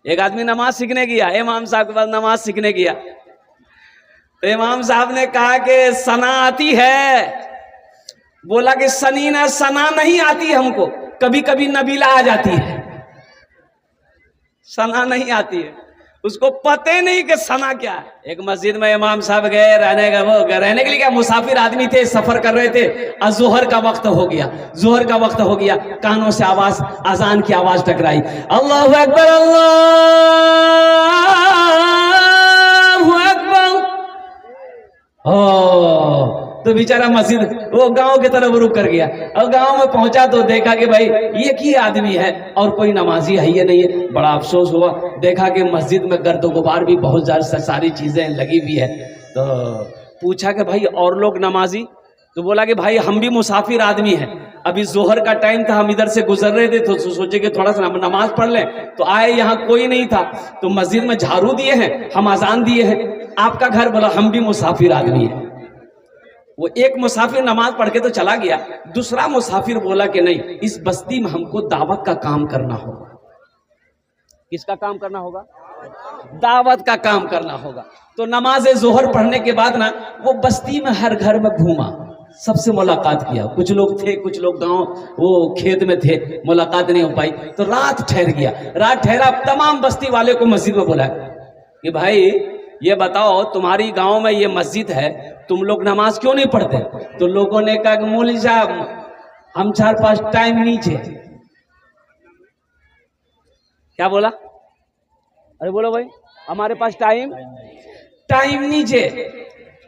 एक आदमी नमाज सीखने गया, इमाम साहब के पास नमाज सीखने गया। तो इमाम साहब ने कहा कि सना आती है? बोला कि सनी ना सना नहीं आती हमको, कभी कभी नबीला आ जाती है, सना नहीं आती है। उसको पता ही नहीं कि सना क्या है। एक मस्जिद में इमाम साहब गए रहने के लिए, क्या मुसाफिर आदमी थे, सफर कर रहे थे। जोहर का वक्त हो गया, जोहर का वक्त हो गया, कानों से आवाज, अजान की आवाज टकराई, अल्लाहु अकबर अल्लाहु अकबर। तो बेचारा मस्जिद वो गांव की तरफ रुक कर गया। और गांव में पहुंचा तो देखा कि भाई ये की आदमी है और कोई नमाजी है ये नहीं है। बड़ा अफसोस हुआ, देखा कि मस्जिद में गर्द गुबार भी बहुत ज्यादा सारी चीजें लगी हुई है। तो पूछा कि भाई और लोग नमाजी? तो बोला कि भाई हम भी मुसाफिर आदमी हैं, अभी जोहर का टाइम था, हम इधर से गुजर रहे थे तो सोचे कि थोड़ा सा नमाज पढ़ लें। तो आए, यहाँ कोई नहीं था, तो मस्जिद में झाड़ू दिए हैं, हम अजान दिए हैं, आपका घर? बोला हम भी मुसाफिर आदमी हैं। वो एक मुसाफिर नमाज पढ़ के तो चला गया, दूसरा मुसाफिर बोला कि नहीं, इस बस्ती में हमको दावत का काम करना होगा। किसका काम करना होगा? दावत का काम करना होगा। तो नमाज जोहर पढ़ने के बाद ना वो बस्ती में हर घर में घूमा, सबसे मुलाकात किया। कुछ लोग थे, कुछ लोग गांव वो खेत में थे, मुलाकात नहीं हो पाई। तो रात ठहर गया, रात ठहरा, तमाम बस्ती वाले को मस्जिद में बुलाया कि भाई ये बताओ, तुम्हारी गांव में ये मस्जिद है, तुम लोग नमाज क्यों नहीं पढ़ते? तो लोगों ने कहा कि मौलवी साहब हम 4-5 टाइम नीचे। क्या बोला? अरे बोलो भाई, हमारे पास टाइम नीचे,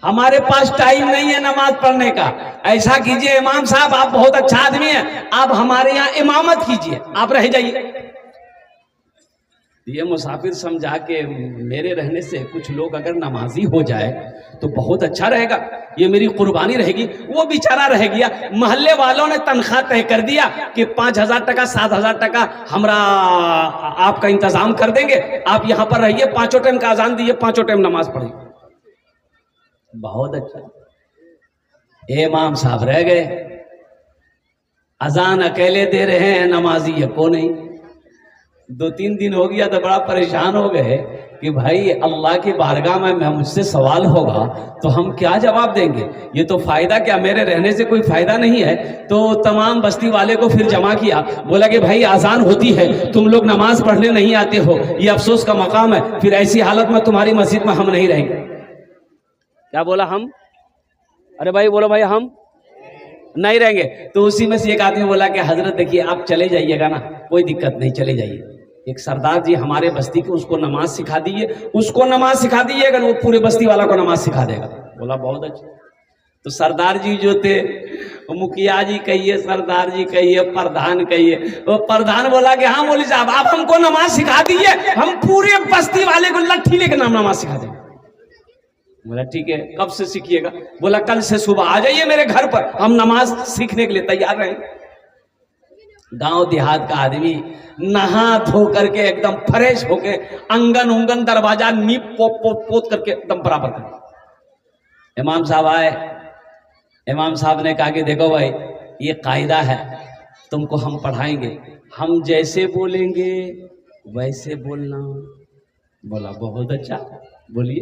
हमारे पास टाइम नहीं है नमाज पढ़ने का। ऐसा कीजिए इमाम साहब, आप बहुत अच्छा आदमी हैं, आप हमारे यहाँ इमामत कीजिए, आप रह जाइए। ये मुसाफिर समझा के मेरे रहने से कुछ लोग अगर नमाजी हो जाए तो बहुत अच्छा रहेगा, ये मेरी कुर्बानी रहेगी। वो बेचारा रह गया। मोहल्ले वालों ने तनख्वाह तय कर दिया कि 5,000 टका 7,000 टका हमरा आपका इंतजाम कर देंगे, आप यहाँ पर रहिए, 5 टाइम का अजान दिए, 5 टाइम नमाज पढ़िए। बहुत अच्छा। इमाम साहब रह गए, अजान अकेले दे रहे हैं, नमाजी है को नहीं। 2-3 दिन हो गया तो बड़ा परेशान हो गए कि भाई अल्लाह की बारगाह में मुझसे सवाल होगा तो हम क्या जवाब देंगे? ये तो फायदा क्या, मेरे रहने से कोई फायदा नहीं है। तो तमाम बस्ती वाले को फिर जमा किया, बोला कि भाई आजान होती है, तुम लोग नमाज पढ़ने नहीं आते हो, ये अफसोस का मकाम है, फिर ऐसी हालत में तुम्हारी मस्जिद में हम नहीं रहेंगे। क्या बोला? हम? अरे भाई बोलो भाई, हम नहीं रहेंगे। तो उसी में से एक आदमी बोला कि हजरत देखिए आप चले जाइएगा ना, कोई दिक्कत नहीं, चले जाइए। एक सरदार जी हमारे बस्ती के, उसको नमाज सिखा दीजिए, उसको नमाज सिखा दीजिएगा, वो पूरे बस्ती वाला को नमाज सिखा देगा। बोला बहुत अच्छा। तो सरदार जी जो थे, मुखिया जी कहिए, सरदार जी कहिए, प्रधान कहिए, वो प्रधान बोला कि हाँ मौलवी साहब आप हमको नमाज सिखा दीजिए, हम पूरे बस्ती वाले को लट्ठी लेकर नमाज सिखा देंगे। बोला ठीक है, कब से सीखिएगा? बोला कल से सुबह आ जाइए मेरे घर पर, हम नमाज सीखने के लिए तैयार रहेंगे। गांव देहात का आदमी नहा धो करके एकदम फ्रेश होके अंगन उंगन दरवाजा नीप पोत करके एकदम बराबर कर। इमाम साहब आए, इमाम साहब ने कहा कि देखो भाई ये कायदा है, तुमको हम पढ़ाएंगे, हम जैसे बोलेंगे वैसे बोलना। बोला बहुत अच्छा, बोलिए।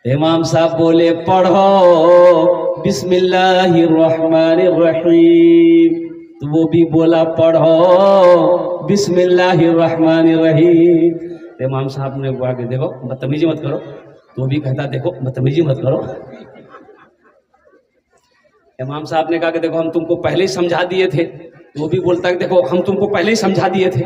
इमाम साहब बोले पढ़ो बिस्मिल्लाहिर्रहमानिर्रहीम, तो वो भी बोला पढ़ो बिस्मिल्लाहिर्रहमानिर्रहीम। इमाम साहब ने बोला कि देखो बदतमीजी मत करो, तो भी कहता देखो बदतमीजी मत करो। इमाम साहब ने कहा कि देखो हम तुमको पहले ही समझा दिए थे, वो भी बोलता है देखो हम तुमको पहले ही समझा दिए थे।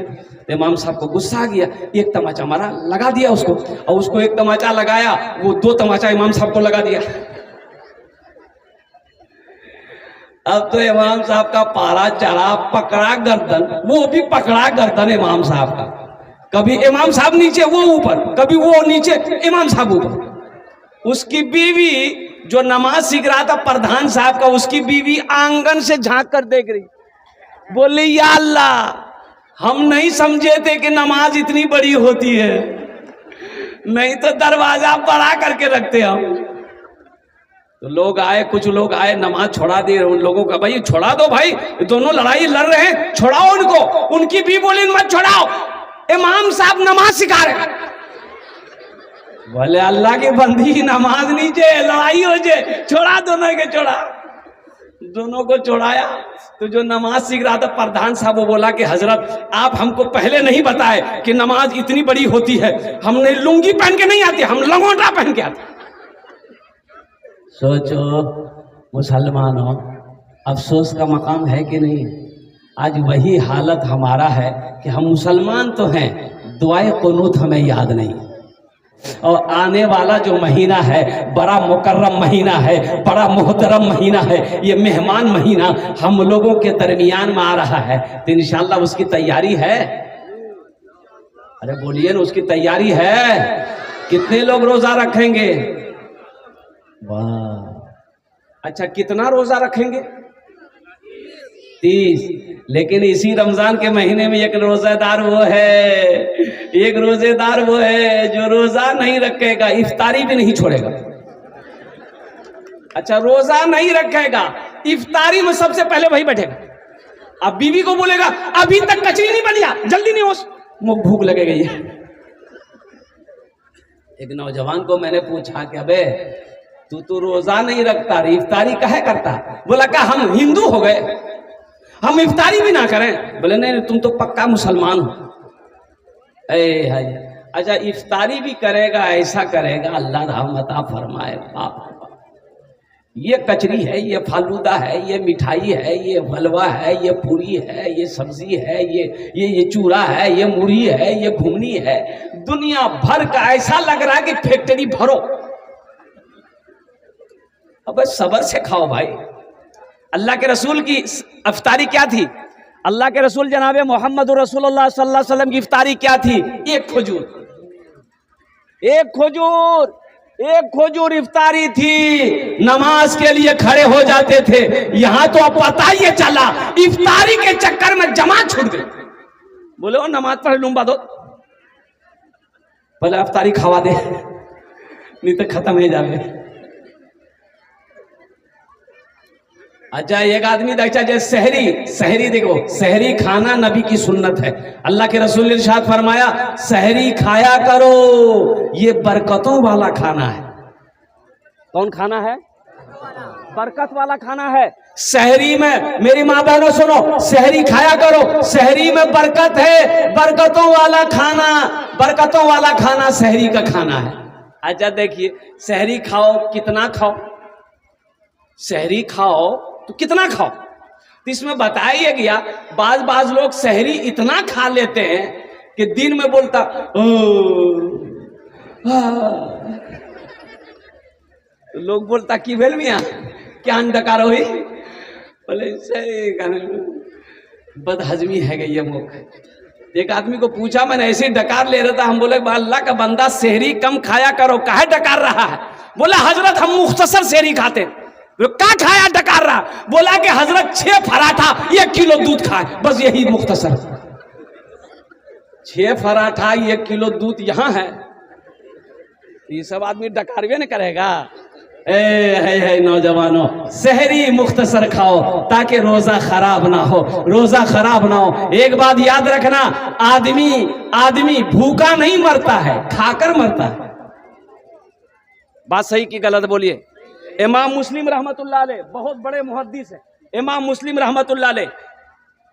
इमाम साहब को गुस्सा आ गया, एक तमाचा मारा, लगा दिया उसको, और उसको एक तमाचा लगाया, वो 2 तमाचा इमाम साहब को लगा दिया। अब तो इमाम साहब का पारा चढ़ा, पकड़ा गर्दन, वो भी पकड़ा गर्दन इमाम साहब का। कभी इमाम साहब नीचे वो ऊपर, कभी वो नीचे इमाम साहब ऊपर। उसकी बीवी जो नमाज सीख रहा था प्रधान साहब का, उसकी बीवी आंगन से झांक कर देख रही, बोली या अल्लाह हम नहीं समझे थे कि नमाज इतनी बड़ी होती है, नहीं तो दरवाजा बड़ा करके रखते हम। तो लोग आए, कुछ लोग आए, नमाज छोड़ा दिए। उन लोगों का भाई छोड़ा दो भाई, दोनों लड़ाई लड़ रहे हैं, छोड़ाओ उनको। उनकी भी बोली मत छोड़ाओ। इमाम साहब नमाज सिखा रहे हैं। बोले अल्लाह की बंदी नमाज नीचे लड़ाई हो जाए, छोड़ा दोनों के, छोड़ा दोनों को छोड़ाया। तो जो नमाज सीख रहा था प्रधान साहब, वो बोला कि हजरत आप हमको पहले नहीं बताए कि नमाज इतनी बड़ी होती है, हमने लुंगी पहन के नहीं आती, हम लंगोटा पहन के आते। सोचो मुसलमानों, अफसोस का मकाम है कि नहीं? आज वही हालत हमारा है कि हम मुसलमान तो हैं, दुआए कुनूत हमें याद नहीं। और आने वाला जो महीना है बड़ा मुकर्रम महीना है, बड़ा मोहतरम महीना है, ये मेहमान महीना हम लोगों के दरमियान में आ रहा है। तो इंशाअल्लाह उसकी तैयारी है। अरे बोलिए ना, उसकी तैयारी है। कितने लोग रोजा रखेंगे? वाह, अच्छा कितना रोजा रखेंगे? 30। लेकिन इसी रमजान के महीने में एक रोजेदार वो है जो रोजा नहीं रखेगा, इफ्तारी भी नहीं छोड़ेगा। अच्छा, रोजा नहीं रखेगा, इफ्तारी में सबसे पहले वही बैठेगा। अब बीवी को बोलेगा अभी तक कचरी नहीं बनिया, जल्दी नहीं हो, मुझे भूख लगेगा। ये एक नौजवान को मैंने पूछा कि अबे तू तो रोजा नहीं रखता, इफ्तारी काहे करता? बोला क्या हम हिंदू हो गए, हम इफ्तारी भी ना करें? बोले नहीं, तुम तो पक्का मुसलमान हो। अच्छा, इफ्तारी भी करेगा, ऐसा करेगा, अल्लाह रहमत फरमाए। बाप ये कचरी है, ये फालूदा है, ये मिठाई है, ये हलवा है, ये पूरी है, ये सब्जी है, ये चूड़ा है, ये मुरही है, ये घुगनी है, दुनिया भर का ऐसा लग रहा है कि फैक्ट्री भरो। अब सबर से खाओ भाई। अल्लाह के रसूल की इफ्तारी क्या थी? अल्लाह के रसूल जनाबे मोहम्मद रसूलुल्लाह सल्लल्लाहु अलैहि वसल्लम की इफ्तारी क्या थी? एक खजूर इफ्तारी थी। नमाज के लिए खड़े हो जाते थे। यहां तो अब पता ही चला इफ्तारी के चक्कर में जमात छूट गई। बोले वो नमाज पढ़ लूंगा दो, पहले इफ्तारी खवा दे, नहीं तो खत्म हो जाए। अच्छा, एक आदमी देखा जाए सहरी देखो, सहरी खाना नबी की सुन्नत है। अल्लाह के रसूल ने इरशाद फरमाया सहरी खाया करो, ये बरकतों वाला खाना है। कौन खाना है? बरकत वाला खाना है। सहरी में मेरी माँ बहनों सुनो, सहरी खाया करो, सहरी में बरकत है, बरकतों वाला खाना सहरी का खाना है। अच्छा देखिए, सहरी खाओ, कितना खाओ? सहरी खाओ तो कितना खाओ? तो इसमें बताया गया बाज लोग सहरी इतना खा लेते हैं कि दिन में बोलता तो लोग बोलता कि भेल मियाँ क्या डकार हुई? बोले बदहजमी है गई ये मुख। एक आदमी को पूछा, मैंने ऐसे डकार ले रहा था, हम बोले अल्लाह का बंदा सहरी कम खाया करो, काहे डकार रहा है? बोला हजरत हम मुख्तसर सहरी खाते। क्या खाया डकार रहा? बोला कि हजरत 6 पराठा 1 किलो दूध खाए, बस यही मुख्तसर। 6 पराठा 1 किलो दूध यहाँ है, ये सब आदमी डकारवे न करेगा। है नौजवानों, सहरी मुख्तसर खाओ ताकि रोजा खराब ना हो। एक बात याद रखना, आदमी भूखा नहीं मरता है, खाकर मरता है। बात सही की गलत बोलिए? इमाम मुस्लिम रहमतुल्लाह अलैह बहुत बड़े मुहद्दिस हैं। इमाम मुस्लिम रहमतुल्लाह अलैह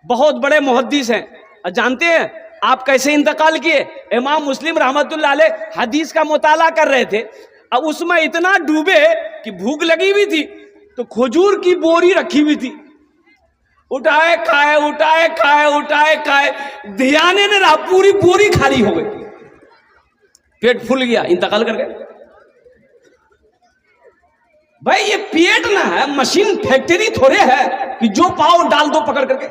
बहुत बड़े मुहद्दिस हैं। जानते हैं आप कैसे इंतकाल किए? इमाम मुस्लिम रहमतुल्लाह अलैह हदीस का मुताला कर रहे थे, अब उसमें इतना डूबे कि भूख लगी हुई थी, तो खजूर की बोरी रखी हुई थी, उठाए खाए, ध्यान ने रहा, पूरी बोरी खाली हो गई, पेट फूल गया, इंतकाल कर गए। भाई ये पेट ना है, मशीन फैक्ट्री थोड़े है कि जो पाओ डाल दो पकड़ करके।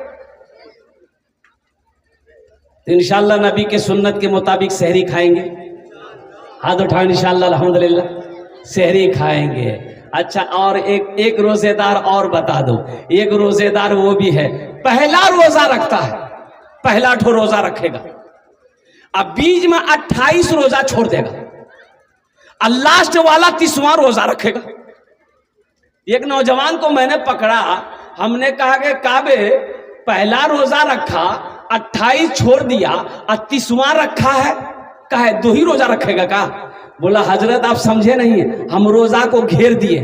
तो इंशाअल्लाह नबी के सुन्नत के मुताबिक सहरी खाएंगे। हाथ उठाओ, इंशाअल्लाह अल्हम्दुलिल्लाह सहरी खाएंगे। अच्छा, और एक रोजेदार और बता दो, एक रोजेदार वो भी है पहला रोजा रखता है, पहला ठो रोजा रखेगा, अब बीच में 28 रोजा छोड़ देगा, और लास्ट वाला 30वां रोजा रखेगा। एक नौजवान को मैंने पकड़ा, हमने कहा कि काबे पहला रोजा रखा 28 छोड़ दिया और 30वां रखा है, कहे 2 ही रोजा रखेगा का? बोला हजरत आप समझे नहीं, हम रोजा को घेर दिए।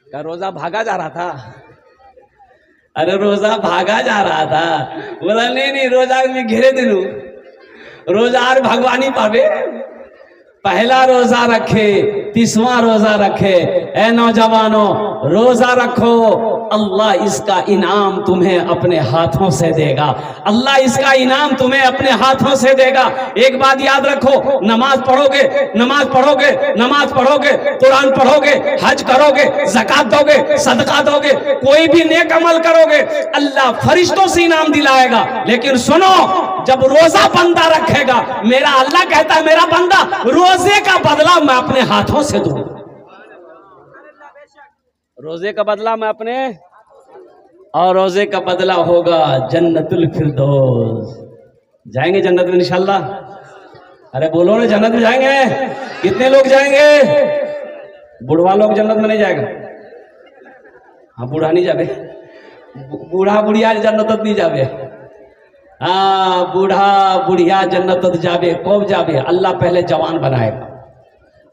क्या रोजा भागा जा रहा था? अरे रोजा भागा जा रहा था। बोला नहीं नहीं, रोजा में घेरे दिलू, रोजा और भगवानी पावे। पहला रोजा रखे, 30वां रोजा रखे। ए नौजवानों, रोजा रखो, अल्लाह इसका इनाम तुम्हें अपने हाथों से देगा। अल्लाह इसका इनाम तुम्हें अपने हाथों से देगा। एक बात याद रखो, नमाज पढ़ोगे, नमाज पढ़ोगे, नमाज पढ़ोगे, कुरान पढ़ोगे, हज करोगे, ज़कात दोगे, सदका दोगे, कोई भी नेक अमल करोगे, अल्लाह फरिश्तों से इनाम दिलाएगा। लेकिन सुनो, जब रोजा बंदा रखेगा, मेरा अल्लाह कहता है मेरा बंदा रोजे का बदला मैं अपने हाथों से दूं। रोजे का बदला मैं अपने, और रोजे का बदला होगा जन्नतुल फिरदौस। जाएंगे जन्नत में इंशाल्लाह? अरे बोलो ना, जन्नत में जाएंगे? कितने लोग जाएंगे? बुढ़वा लोग जन्नत में नहीं जाएगा? हाँ, बूढ़ा नहीं जावे, बूढ़ा बुढ़िया जन्नत नहीं जावे। हाँ, बूढ़ा बुढ़िया जन्नत जावे। कब जावे? अल्लाह पहले जवान बनाएगा,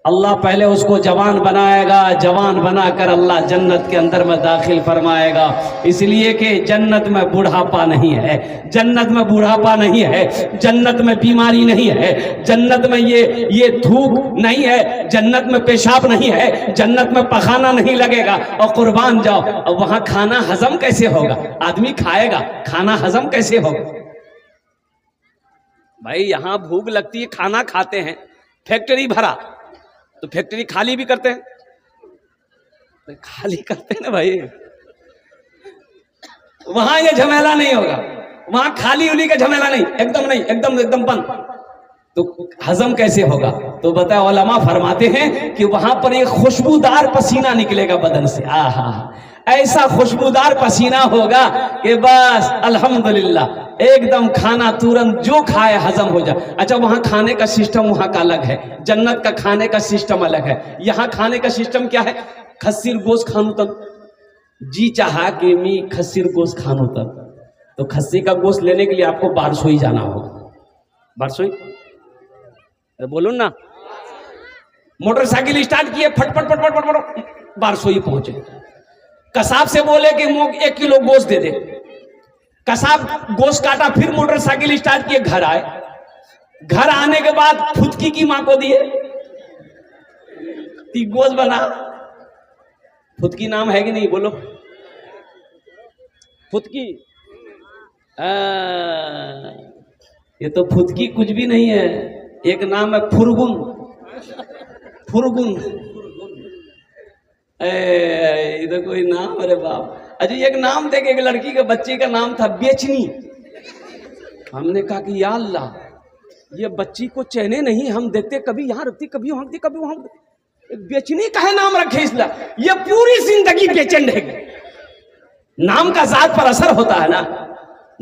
अल्लाह पहले उसको जवान बनाएगा, जवान बनाकर अल्लाह जन्नत के अंदर में दाखिल फरमाएगा। इसलिए कि जन्नत में बुढ़ापा नहीं है, जन्नत में बुढ़ापा नहीं है, जन्नत में बीमारी नहीं है, जन्नत में ये धूप नहीं है, जन्नत में पेशाब नहीं है, जन्नत में पखाना नहीं लगेगा। और कुर्बान जाओ, और वहां खाना हजम कैसे होगा? आदमी खाएगा, खाना हजम कैसे होगा? भाई यहां भूख लगती है, खाना खाते हैं, फैक्ट्री भरा तो फैक्ट्री खाली भी करते हैं, खाली करते हैं ना भाई। वहां ये झमेला नहीं होगा, वहां खाली उली का झमेला नहीं, एकदम नहीं, एकदम एकदम बंद। तो हजम कैसे होगा? तो बताया, उलमा फरमाते हैं कि वहां पर एक खुशबूदार पसीना निकलेगा बदन से। आहा, ऐसा खुशबूदार पसीना होगा कि बस अल्हम्दुलिल्लाह, एकदम खाना तुरंत जो खाए हजम हो जाए। अच्छा, वहां खाने का सिस्टम वहां का अलग है, जन्नत का खाने का सिस्टम अलग है। यहाँ खाने का सिस्टम क्या है? खस्सीर गोश्त खानू तक जी चाहा कि मी खस्सीर गोश्त खानू तक, तो खस्सी का गोश्त लेने के लिए आपको बारसोई जाना होगा। बारसोई, बोलो ना, मोटरसाइकिल स्टार्ट किए, फटफट फटफट फटफट बारसोई पहुंचे। कसाब से बोले कि 1 किलो गोश्त दे दे, कसाब गोश्त काटा, फिर मोटरसाइकिल स्टार्ट किए, घर आए। घर आने के बाद फुदकी की मां को दिए, गोश्त बना। फुदकी नाम है कि नहीं? बोलो, फुदकी। ये तो फुदकी कुछ भी नहीं है, एक नाम है फुरगुन। फुरगुन, इधर कोई नाम, अरे बाप। अच्छा, एक नाम देखे, एक लड़की के बच्चे का नाम था बेचनी। हमने कहा कि या अल्लाह, ये बच्ची को चैने नहीं, हम देखते कभी यहाँ रखती, कभी वहां रखती, कभी वहां। बेचनी का है नाम रखे इसलिए, ये पूरी जिंदगी बेचैन रहेगी। नाम का जात पर असर होता है ना,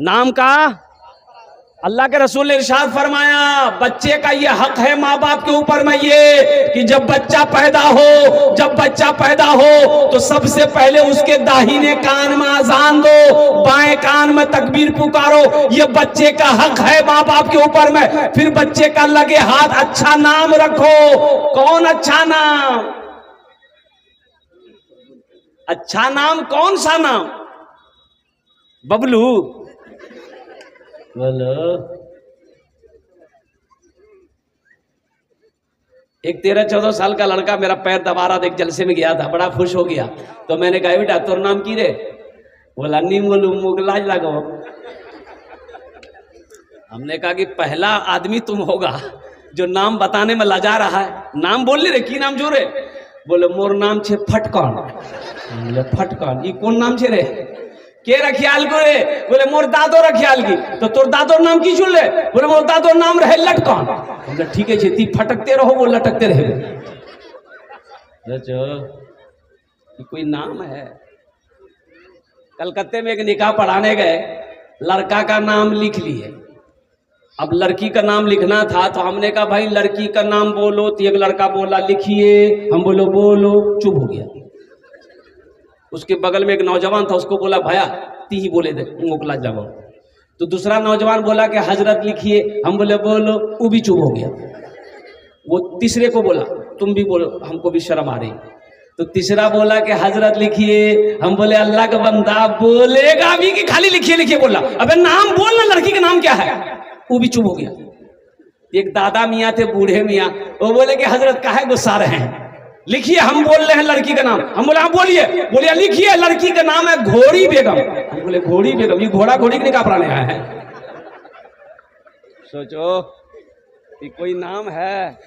नाम का। अल्लाह के रसूल ने इरशाद फरमाया, बच्चे का ये हक है माँ बाप के ऊपर में ये कि जब बच्चा पैदा हो, जब बच्चा पैदा हो तो सबसे पहले उसके दाहिने कान में अजान दो, बाएं कान में तकबीर पुकारो। ये बच्चे का हक है माँ बाप के ऊपर में। फिर बच्चे का लगे हाथ अच्छा नाम रखो। कौन अच्छा नाम? अच्छा नाम कौन सा नाम? बबलू, बोलो। एक 13-14 साल का लड़का मेरा पैर दबा रहा था, एक जलसे में गया था, बड़ा खुश हो गया। तो मैंने कहा, बेटा तोर नाम की रे? बोला नीम बोलू, मुगलाज लगो। हमने कहा कि पहला आदमी तुम होगा जो नाम बताने में लजा रहा है। नाम बोल ले रे, की नाम जो रे? बोले मोर नाम छे फटकन। बोले फटकन, ई कौन नाम छे रे? के रखियाल को रे? बोले मोर दादो रखियाल की। तो तोर दादोर नाम की चुन ले? बोले मोर दादोर नाम रहे लटकन। बोले ठीक है, ती फटकते रहो, वो लटकते रहे। कोई नाम है? कलकत्ते में एक निकाह पढ़ाने गए, लड़का का नाम लिख लिए, अब लड़की का नाम लिखना था। तो हमने कहा भाई लड़की का नाम बोलो। तो एक लड़का बोला लिखिए, हम बोलो बोलो, चुप हो गया। उसके बगल में एक नौजवान था, उसको बोला भैया ती ही बोले दे मोकला जाओ। तो दूसरा नौजवान बोला कि हजरत लिखिए। हम बोले बोलो, वो भी चुप हो गया। वो तीसरे को बोला तुम भी बोलो, हमको भी शर्म आ रही। तो तीसरा बोला कि हजरत लिखिए। हम बोले अल्लाह का बंदा बोलेगा भी कि खाली लिखिए लिखिए बोला। अबे नाम बोलना, लड़की का नाम क्या है। वो भी चुप हो गया। एक दादा मियाँ थे, बूढ़े मियाँ, वो बोले कि हजरत काहे गुस्सा रहे हैं, लिखिए हम बोल रहे हैं लड़की का नाम। हम बोले हाँ बोलिए। बोलिए लिखिए लड़की का नाम है घोड़ी बेगम। हम बोले घोड़ी बेगम, ये घोड़ा घोड़ी के निकाह पढ़ाने आया है। सोचो कि कोई नाम है,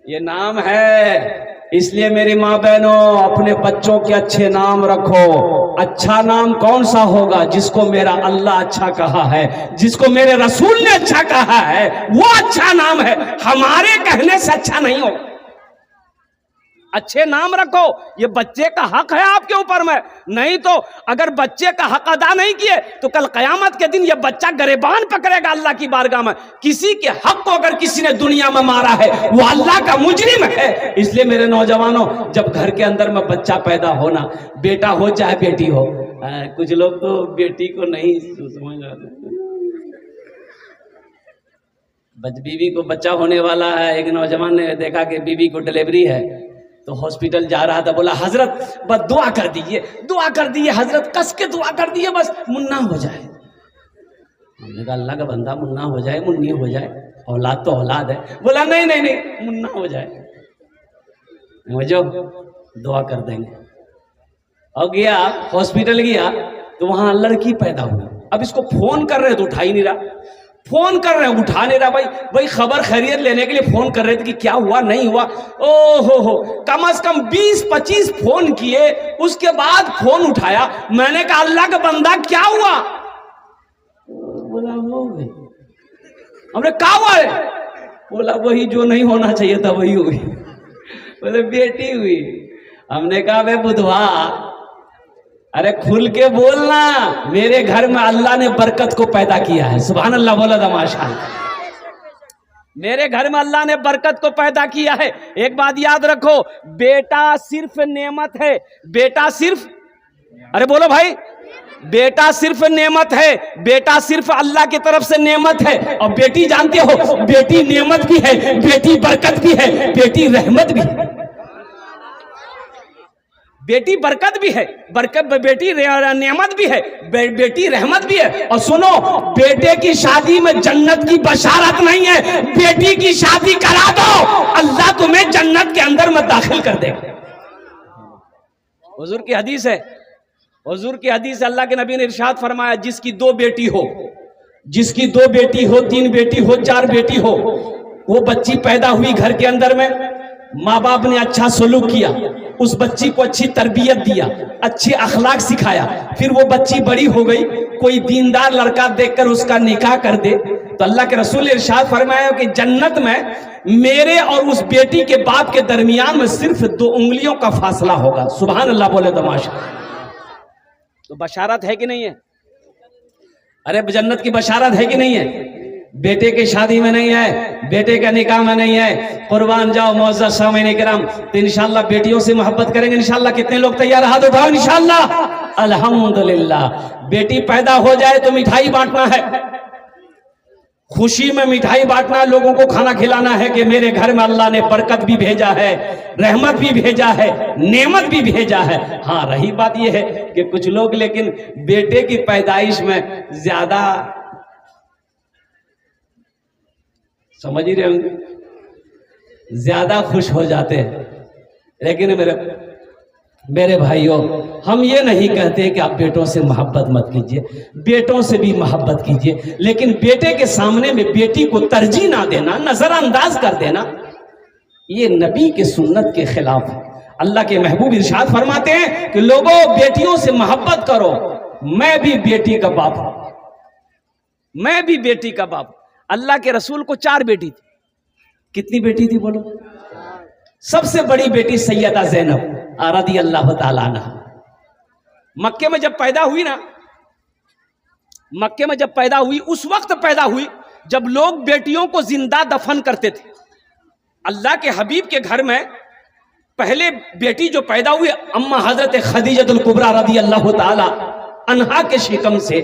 ये नाम है। इसलिए मेरी माँ बहनों, अपने बच्चों के अच्छे नाम रखो। अच्छा नाम कौन सा होगा? जिसको मेरा अल्लाह अच्छा कहा है, जिसको मेरे रसूल ने अच्छा कहा है, वो अच्छा नाम है। हमारे कहने से अच्छा नहीं होगा। अच्छे नाम रखो, ये बच्चे का हक है आपके ऊपर में। नहीं तो अगर बच्चे का हक अदा नहीं किए तो कल कयामत के दिन ये बच्चा गरेबान पकड़ेगा अल्लाह की बारगाह में। किसी के हक को अगर किसी ने दुनिया में मारा है, वो अल्लाह का मुजरिम है। इसलिए मेरे नौजवानों, जब घर के अंदर में बच्चा पैदा होना, बेटा हो चाहे बेटी हो, कुछ लोग तो बेटी को नहीं समझ रहे। बीवी को बच्चा होने वाला है। एक नौजवान ने देखा कि बीवी को डिलीवरी है, तो हॉस्पिटल जा रहा था। बोला हजरत बस दुआ कर दीजिए, दुआ कर दीजिए हजरत, कस के दुआ कर दीजिए, बस मुन्ना हो जाए। हमने कहा अल्लाह का बंदा, मुन्ना हो जाए मुन्नी हो जाए, औलाद तो औलाद है। बोला नहीं नहीं नहीं, मुन्ना हो जाए, मुझे दुआ कर देंगे। और गया हॉस्पिटल, गया तो वहां लड़की पैदा हुई। अब इसको फोन कर रहे तो उठा ही नहीं रहा, फोन कर रहे हैं उठा नहीं रहा। भाई खबर खैरियत लेने के लिए फोन कर रहे थे कि क्या हुआ नहीं हुआ। ओ हो, कम से कम 20-25 फोन किए, उसके बाद फोन उठाया। मैंने कहा अल्लाह का बंदा क्या हुआ? बोला हो गई। हमने क्या हुआ है? बोला वही जो नहीं होना चाहिए था वही हुई। बोले बेटी हुई। हमने कहा बे बुधवा, अरे खुल के बोलना, मेरे घर में अल्लाह ने बरकत को पैदा किया है। सुभान अल्लाह, बोला था माशाअल्लाह। मेरे घर में अल्लाह ने बरकत को पैदा किया है। एक बात याद रखो, बेटा सिर्फ नेमत है। बेटा सिर्फ, अरे बोलो भाई, बेटा सिर्फ नेमत है। बेटा सिर्फ अल्लाह की तरफ से नेमत है। और बेटी जानते हो, बेटी नेमत भी है, बेटी बरकत भी है, बेटी रहमत भी है। बेटी बरकत भी है, बरकत बेटी नेमत भी है, बेटी रहमत भी है। और सुनो, बेटे की शादी में जन्नत की बशारत नहीं है। बेटी की शादी करा दो, अल्लाह तुम्हें जन्नत के अंदर में दाखिल कर देगा। हुजूर की हदीस है, हुजूर की हदीस, अल्लाह के नबी ने इरशाद फरमाया, जिसकी 2 बेटी हो, जिसकी 2 बेटी हो, 3 बेटी हो, 4 बेटी हो, वो बच्ची पैदा हुई घर के अंदर में, माँ बाप ने अच्छा सलूक किया, उस बच्ची को अच्छी तरबियत दिया, अच्छी अखलाक सिखाया, फिर वो बच्ची बड़ी हो गई, कोई दीनदार लड़का देखकर उसका निकाह कर दे, तो अल्लाह के रसूल ने इरशाद फरमाया कि जन्नत में मेरे और उस बेटी के बाप के दरमियान में सिर्फ 2 उंगलियों का फासला होगा। सुभान अल्लाह, बोले तमाशा। तो बशारत है कि नहीं है? अरे जन्नत की बशारत है कि नहीं है? बेटे की शादी में नहीं है, बेटे का निकाह में नहीं है। कुर्बान जाओ मौजूद सामईन किराम, तो इंशाल्लाह बेटियों से मोहब्बत करेंगे इंशाल्लाह। कितने लोग तैयार? हाथ उठाओ इंशाल्लाह। अल्हम्दुलिल्लाह। बेटी पैदा हो जाए तो मिठाई बांटना है, खुशी में मिठाई बांटना, लोगों को खाना खिलाना है कि मेरे घर में अल्लाह ने बरकत भी भेजा है, रहमत भी भेजा है, नेमत भी भेजा है। हाँ, रही बात यह है कि कुछ लोग लेकिन बेटे की पैदाइश में ज्यादा, समझ ही रहे होंगे, ज्यादा खुश हो जाते हैं। लेकिन मेरे भाइयों, हम ये नहीं कहते कि आप बेटों से मोहब्बत मत कीजिए, बेटों से भी मोहब्बत कीजिए, लेकिन बेटे के सामने में बेटी को तरजीह ना देना, नजरअंदाज कर देना, ये नबी के सुन्नत के खिलाफ है। अल्लाह के महबूब इरशाद फरमाते हैं कि लोगों, बेटियों से मोहब्बत करो। मैं भी बेटी का बाप हूं, मैं भी बेटी का बाप। अल्लाह के रसूल को 4 बेटी थी। कितनी बेटी थी बोलो? सबसे बड़ी बेटी सैयदा ज़ैनब रज़ी अल्लाह ताला अन्हा। मक्के में जब पैदा हुई ना, मक्के में जब पैदा हुई, उस वक्त पैदा हुई जब लोग बेटियों को जिंदा दफन करते थे। अल्लाह के हबीब के घर में पहले बेटी जो पैदा हुई अम्मा हजरत खदीजतुल कुबरा रदी अल्लाह ताला अन्हा के शिकम से।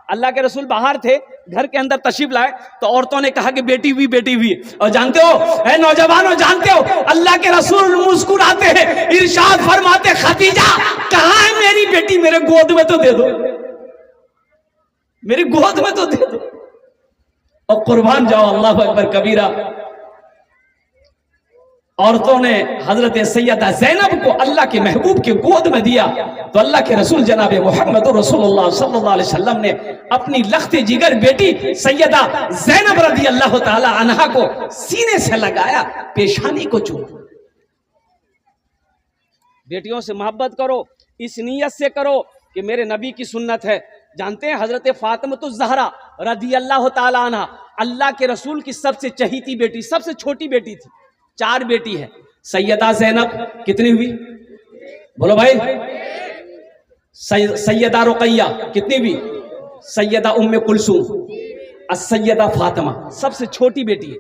अल्लाह के रसूल बाहर थे, घर के अंदर तशरीफ लाए तो औरतों ने कहा कि बेटी हुई बेटी हुई। और जानते हो है नौजवानों, जानते हो अल्लाह के रसूल मुस्कुराते हैं, इरशाद फरमाते खदीजा कहाँ है मेरी बेटी, मेरे गोद में तो दे दो, मेरी गोद में तो दे दो। और कुर्बान जाओ अल्लाह अकबर कबीरा, औरतों ने हजरत सैयदा ज़ैनब को अल्लाह के महबूब के गोद में दिया। तो अल्लाह के रसूल जनाब मोहम्मद रसूलुल्लाह सल्लल्लाहु अलैहि वसल्लम ने अपनी लख्ते जिगर बेटी सैयदा ज़ैनब रज़ी अल्लाह ताला अन्हा को सीने से लगाया, पेशानी को चूमा। बेटियों से मोहब्बत करो, इस नीयत से करो कि मेरे नबी की सुन्नत है। जानते हैं हजरत फातिमा ज़हरा रज़ी अल्लाह ताला अन्हा अल्लाह के रसूल की सबसे चहीती बेटी, सबसे छोटी बेटी थी। 4 बेटी है। सैयदा ज़ैनब कितनी हुई, बोलो भाई? सैयदा रुकैया कितनी हुई? सैयदा उम्मे कुलसूम, सैयदा फातिमा सबसे छोटी बेटी है।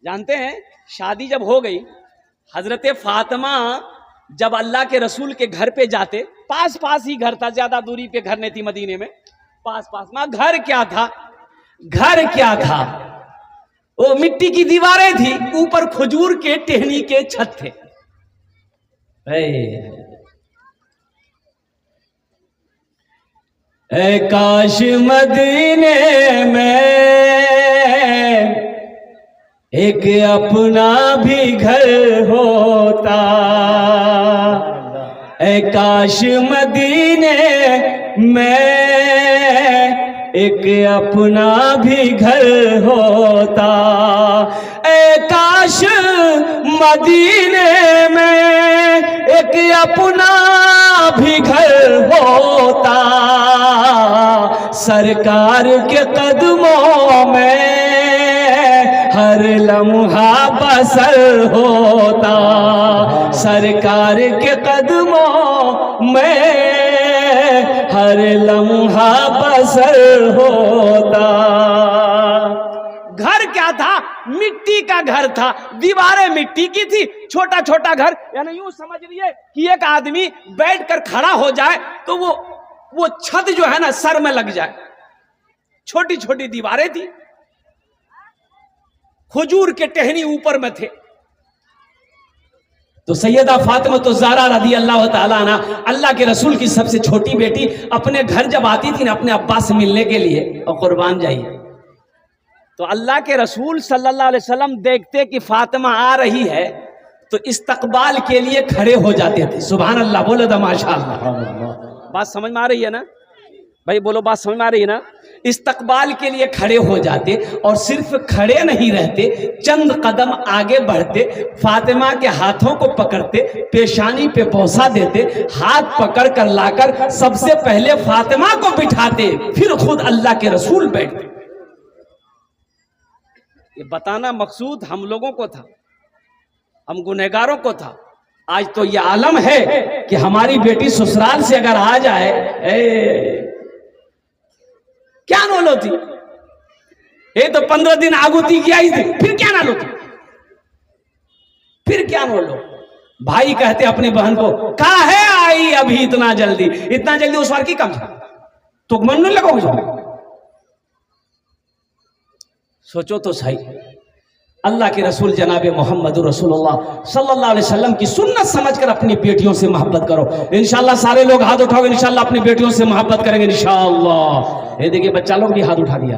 जानते हैं शादी जब हो गई, हजरत फातिमा जब अल्लाह के रसूल के घर पे जाते, पास पास ही घर था, ज्यादा दूरी पे घर नहीं थी मदीने में, पास पास में। घर क्या था, घर क्या था? वो मिट्टी की दीवारें थी, ऊपर खजूर के टहनी के छत थे। ऐ काश मदीने में एक अपना भी घर होता, ऐ काश मदीने में एक अपना भी घर होता, ऐ काश मदीने में एक अपना भी घर होता, सरकार के कदमों में हर लम्हा बसर होता, सरकार के कदमों में हर लम्हा बसर होता। घर क्या था? मिट्टी का घर था, दीवारें मिट्टी की थी, छोटा छोटा घर। यानी यूं समझ लीजिए कि एक आदमी बैठकर खड़ा हो जाए तो वो छत जो है ना सर में लग जाए। छोटी छोटी दीवारें थी, खजूर के टहनी ऊपर में थे। तो सैयदा फातिमा तो ज़हरा रज़ी अल्लाह ताला अन्हा अल्लाह के रसूल की सबसे छोटी बेटी अपने घर जब आती थी ना अपने अब्बा से मिलने के लिए, और कुर्बान जाइए, तो अल्लाह के रसूल सल्लल्लाहु अलैहि वसल्लम देखते कि फातिमा आ रही है तो इस्तकबाल के लिए खड़े हो जाते थे। सुभान अल्लाह, बोलो तो माशाअल्लाह। बात समझ में आ रही है ना भाई? बोलो, बात समझ में आ रही है ना? इस्तकबाल के लिए खड़े हो जाते, और सिर्फ खड़े नहीं रहते, चंद कदम आगे बढ़ते, फातिमा के हाथों को पकड़ते, पेशानी पे बोसा देते, हाथ पकड़ कर लाकर सबसे पहले फातिमा को बिठाते, फिर खुद अल्लाह के रसूल बैठते। ये बताना मकसूद हम लोगों को था, हम गुनहगारों को था। आज तो ये आलम है कि हमारी बेटी ससुराल से अगर आ जाए, क्या नोल होती? ये तो 15 दिन आगुती की आई थी, फिर क्या ना लो थी, फिर क्या नोलो? भाई कहते अपनी बहन को, कहा है आई अभी इतना जल्दी? इतना जल्दी उस बार की कम था, तो मन नहीं लगोगे? सोचो तो सही। अल्लाह के रसूल जनाब मोहम्मद रसूलुल्लाह सल्लल्लाहु अलैहि वसल्लम की सुन्नत समझकर अपनी बेटियों से मोहब्बत करो। इंशाअल्लाह सारे लोग हाथ उठाओगे, इंशाअल्लाह अपनी बेटियों से मोहब्बत करेंगे इंशाअल्लाह। ये देखिए बच्चा लोग भी हाथ उठा दिया,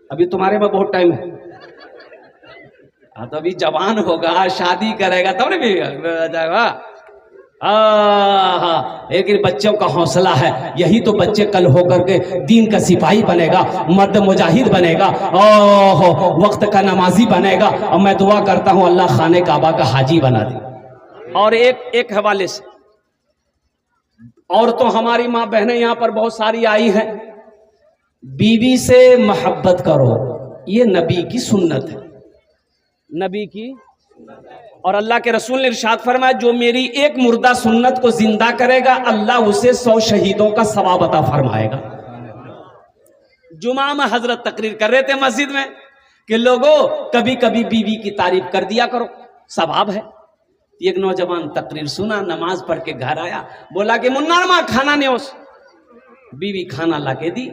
अभी तुम्हारे में बहुत टाइम है। हाँ तो अभी जवान होगा, शादी करेगा तब नहीं जाएगा। लेकिन बच्चों का हौसला है, यही तो बच्चे कल होकर के दीन का सिपाही बनेगा, मर्द मुजाहिद बनेगा, वक्त का नमाजी बनेगा। और मैं दुआ करता हूं अल्लाह खाने काबा का हाजी बना दे। और एक हवाले से, और तो हमारी माँ बहनें यहाँ पर बहुत सारी आई हैं, बीवी से मोहब्बत करो, ये नबी की सुन्नत है, नबी की। और अल्लाह के रसूल ने इरशाद फरमाया, जो मेरी एक मुर्दा सुन्नत को जिंदा करेगा अल्लाह उसे 100 शहीदों का सवाब अता फरमाएगा। जुमा में हजरत तकरीर कर रहे थे मस्जिद में कि लोगों कभी कभी बीवी की तारीफ कर दिया करो, सवाब है। एक नौजवान तकरीर सुना, नमाज पढ़ के घर आया, बोला कि मुन्ना माँ खाना ने उस बीवी खाना लाके दी,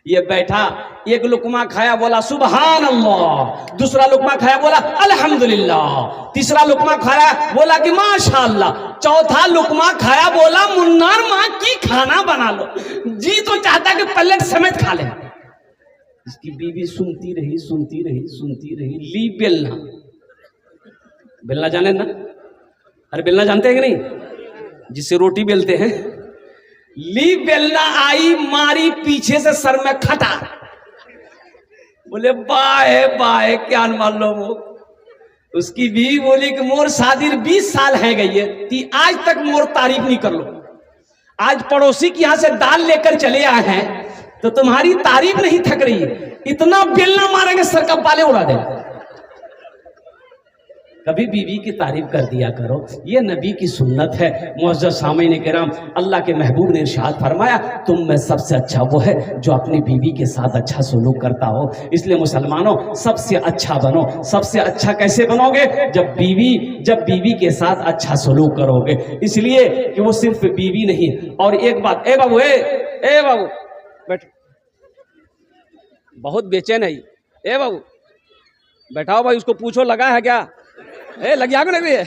ये बैठा, एक लुकमा खाया, बोला सुबहान अल्लाह, दूसरा लुकमा खाया, बोला अल्हम्दुलिल्लाह, तीसरा लुकमा खाया, बोला कि माशाअल्लाह, चौथा लुकमा खाया, बोला मुन्नार माँ की खाना बना लो, जी तो चाहता कि प्लेट समेत खा ले। इसकी बीवी सुनती रही सुनती रही सुनती रही, ली बेलना, बेलना जाने ना, अरे बेलना जानते हैं कि नहीं, जिससे रोटी बेलते हैं, ली बेलना आई, मारी पीछे से सर में खटा, बोले बाए बाए क्या मान लो वो। उसकी बीवी बोली कि मोर शादी 20 साल है गई है, ती आज तक मोर तारीफ नहीं कर लो, आज पड़ोसी के यहां से दाल लेकर चले आए हैं तो तुम्हारी तारीफ नहीं थक रही है, इतना बेलना मारेंगे सर का बाले उड़ा देंगे। कभी बीवी की तारीफ कर दिया करो, ये नबी की सुन्नत है। मुअज़्ज़ज़ सामीन किराम, अल्लाह के महबूब ने इरशाद फरमाया, तुम में सबसे अच्छा वो है जो अपनी बीवी के साथ अच्छा सलूक करता हो। इसलिए मुसलमानों, सबसे अच्छा बनो। सबसे अच्छा कैसे बनोगे? जब बीवी के साथ अच्छा सलूक करोगे। इसलिए कि वो सिर्फ बीवी नहीं है। और एक बात, ए बाबू, ए बाबू बैठ, बहुत बेचैन है, ए बाबू बैठाओ भाई, उसको पूछो लगा है क्या, लगी आग लग रही है,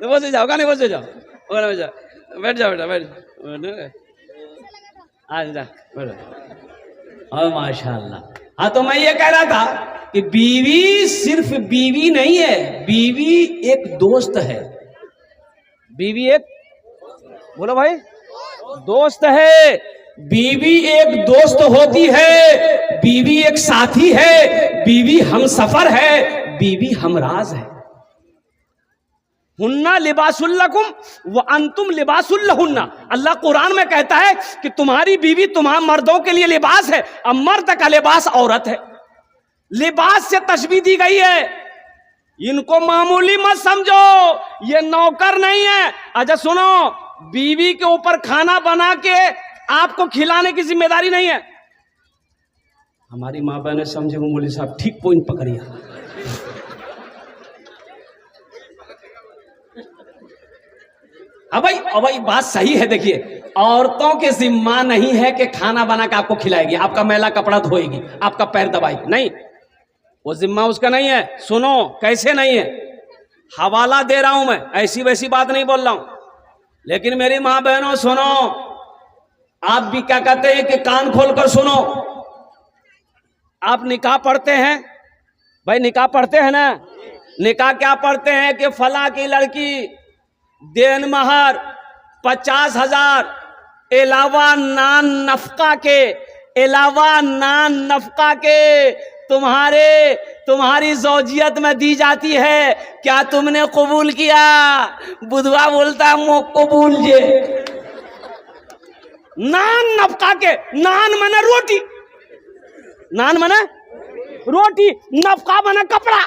तो बस जाओ, नहीं बस जाओ, बैठ जाओ बेटा, बैठ जा बैठो। और माशाअल्लाह। हाँ, तो मैं ये कह रहा था कि बीवी सिर्फ बीवी नहीं है, बीवी एक दोस्त है। बीवी एक, बोलो भाई, दोस्त है। बीवी एक दोस्त होती है, बीवी एक साथी है, बीवी हमसफर है, बीवी हमराज है। हुन्ना लिबासुल्लकुम व अंतुम लिबासुल्लहुन्ना। अल्लाह कुरान में कहता है कि तुम्हारी बीवी तुम्हारे मर्दों के लिए लिबास है, और मर्द का लिबास औरत है। लिबास से तशबीह दी गई है। इनको मामूली मत समझो, ये नौकर नहीं है। अच्छा सुनो, बीवी के ऊपर खाना बना के आपको खिलाने की जिम्मेदारी नहीं है। हमारी माँ बहने समझे, वो मौलवी साहब ठीक पॉइंट पकड़िया। अब भाई बात सही है। देखिए, औरतों के जिम्मा नहीं है कि खाना बना के आपको खिलाएगी, आपका मैला कपड़ा धोएगी, आपका पैर दबाएगी, नहीं, वो जिम्मा उसका नहीं है। सुनो, कैसे नहीं है, हवाला दे रहा हूं मैं, ऐसी वैसी बात नहीं बोल रहा हूं। लेकिन मेरी माँ बहनों सुनो, आप भी क्या कहते हैं कि कान खोलकर सुनो। आप निकाह पढ़ते हैं भाई, निकाह पढ़ते हैं ना। निकाह क्या पढ़ते हैं कि फला की लड़की देन महर 50,000 अलावा नान नफका के तुम्हारी ज़ौजियत में दी जाती है। क्या तुमने कबूल किया? बुधवा बोलता है कबूल जे। नान नफका के, नान मने रोटी, नान मने रोटी, नफका मने कपड़ा।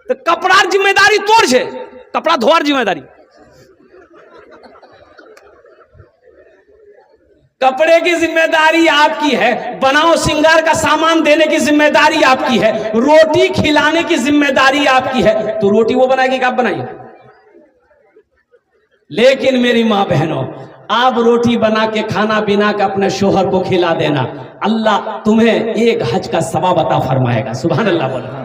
तो कपड़ार जिम्मेदारी तोड़ छे, कपड़ा धोवार जिम्मेदारी। कपड़े की जिम्मेदारी आपकी है, बनाओ सिंगार का सामान देने की जिम्मेदारी आपकी है, रोटी खिलाने की जिम्मेदारी आपकी है। तो रोटी वो बनाएगी कि आप बनाइए? लेकिन मेरी माँ बहनों, आप रोटी बना के खाना बिना के अपने शोहर को खिला देना, अल्लाह तुम्हें एक हज का सवाब अता फरमाएगा। सुभान अल्लाह बोलो।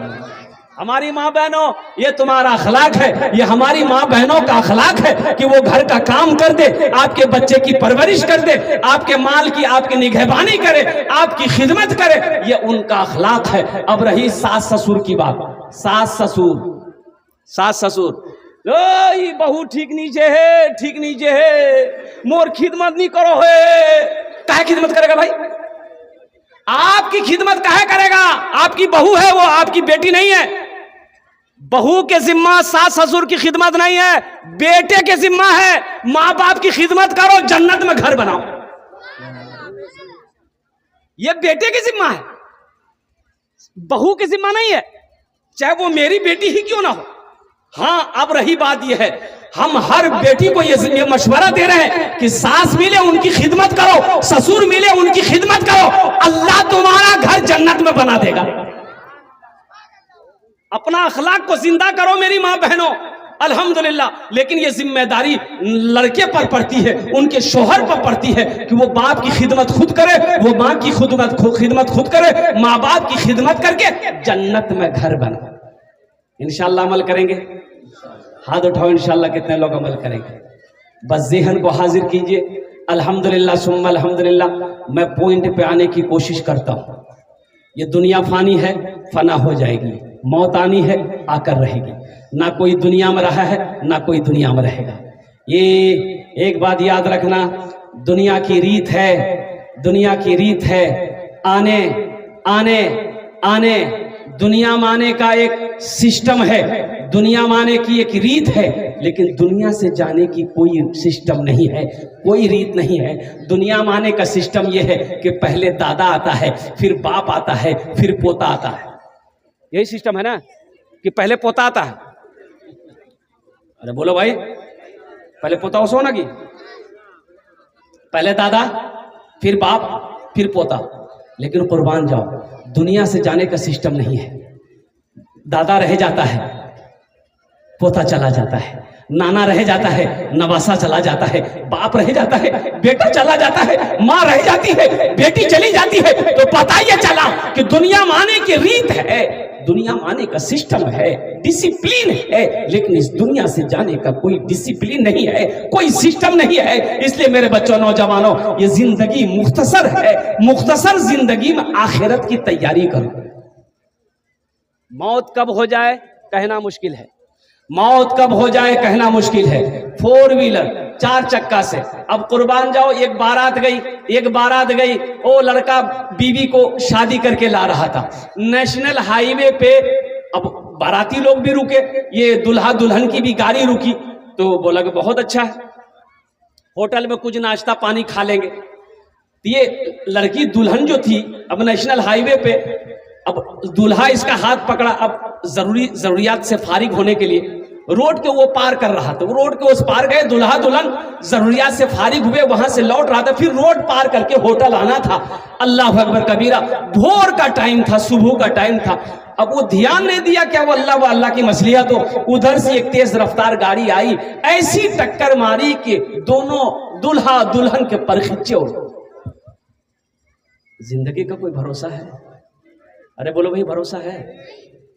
हमारी माँ बहनों, ये तुम्हारा अखलाक है, ये हमारी माँ बहनों का अखलाक है कि वो घर का काम कर दे, आपके बच्चे की परवरिश कर दे, आपके माल की आपकी निगहबानी करे, आपकी खिदमत करे, ये उनका अखलाक है। अब रही सास ससुर की बात। सास ससुर बहू ठीक नीचे है, मोर खिदमत नहीं करो है। काहे खिदमत करेगा भाई? आपकी खिदमत काहे करेगा? आपकी बहू है, वो आपकी बेटी नहीं है। बहू के जिम्मा सास ससुर की खिदमत नहीं है, बेटे के जिम्मा है। माँ बाप की खिदमत करो, जन्नत में घर बनाओ, ये बेटे की जिम्मा है, बहू की जिम्मा नहीं है, चाहे वो मेरी बेटी ही क्यों ना हो। हाँ, अब रही बात यह है, हम हर बेटी को ये मशवरा दे रहे हैं कि सास मिले उनकी खिदमत करो, ससुर मिले उनकी खिदमत करो, अल्लाह तुम्हारा घर जन्नत में बना देगा। अपना अखलाक को जिंदा करो मेरी माँ बहनों, अल्हम्दुलिल्लाह। लेकिन ये जिम्मेदारी लड़के पर पड़ती है, उनके शोहर पर पड़ती है कि वो बाप की खिदमत खुद करे, वो माँ की खिदमत खुद करे, माँ बाप की खिदमत करके जन्नत में घर बना। इंशाअल्लाह अमल करेंगे? हाथ उठाओ, इंशाअल्लाह कितने लोग अमल करेंगे? बस ज़हन को हाजिर कीजिए। अल्हम्दुलिल्लाह सुम्मा अल्हम्दुलिल्लाह। मैं पॉइंट पे आने की कोशिश करता हूँ। ये दुनिया फानी है, फना हो जाएगी, मौत आनी है, आकर रहेगी। ना कोई दुनिया में रहा है, ना कोई दुनिया में रहेगा। ये एक बात याद रखना, दुनिया की रीत है, दुनिया की रीत है आने आने आने। दुनिया में आने का एक सिस्टम है, दुनिया में आने की एक रीत है, लेकिन दुनिया से जाने की कोई सिस्टम नहीं है, कोई रीत नहीं है। दुनिया में आने का सिस्टम यह है कि पहले दादा आता है, फिर बाप आता है, फिर पोता आता है। यही सिस्टम है ना कि पहले पोता आता है। अरे बोलो भाई, पहले पोता हो सोना की, पहले दादा, फिर बाप, फिर पोता। लेकिन कुर्बान जाओ, दुनिया से जाने का सिस्टम नहीं है। दादा रह जाता है, पोता चला जाता है, नाना रह जाता है, नवासा चला जाता है, बाप रह जाता है, बेटा चला जाता है, माँ रह जाती है, बेटी चली जाती है। तो पता ये चला कि दुनिया माने की रीत है, दुनिया माने का सिस्टम है, डिसिप्लिन है, लेकिन इस दुनिया से जाने का कोई डिसिप्लिन नहीं है, कोई सिस्टम नहीं है। इसलिए मेरे बच्चों, नौजवानों, ये जिंदगी मुख्तसर है, मुख्तसर जिंदगी में आखिरत की तैयारी करो। मौत कब हो जाए कहना मुश्किल है, मौत कब हो जाए कहना मुश्किल है। 4 व्हीलर 4 चक्का से अब कुर्बान जाओ, एक बारात गई, वो लड़का बीवी को शादी करके ला रहा था, नेशनल हाईवे पे। अब बाराती लोग भी रुके, ये दुल्हा दुल्हन की भी गाड़ी रुकी, तो बोला कि बहुत अच्छा है, होटल में कुछ नाश्ता पानी खा लेंगे। ये लड़की दुल्हन जो थी, अब नेशनल हाईवे पे, अब दूल्हा इसका हाथ पकड़ा, अब जरूरियात से फारिग होने के लिए रोड के वो पार कर रहा था। वो रोड के उस पार गए, दुल्हा दुल्हन जरूरियात से फारिग हुए, वहां से लौट रहा था, फिर रोड पार करके होटल आना था। अल्लाह अकबर कबीरा, भोर का टाइम था, सुबह का टाइम था। अब वो ध्यान नहीं दिया क्या वो अल्लाह की मसलियत हो। उधर से एक तेज रफ्तार गाड़ी आई, ऐसी टक्कर मारी कि दोनों दुल्हा दुल्हन के पर खिंचे हो। जिंदगी का कोई भरोसा है? अरे बोलो भाई, भरोसा है?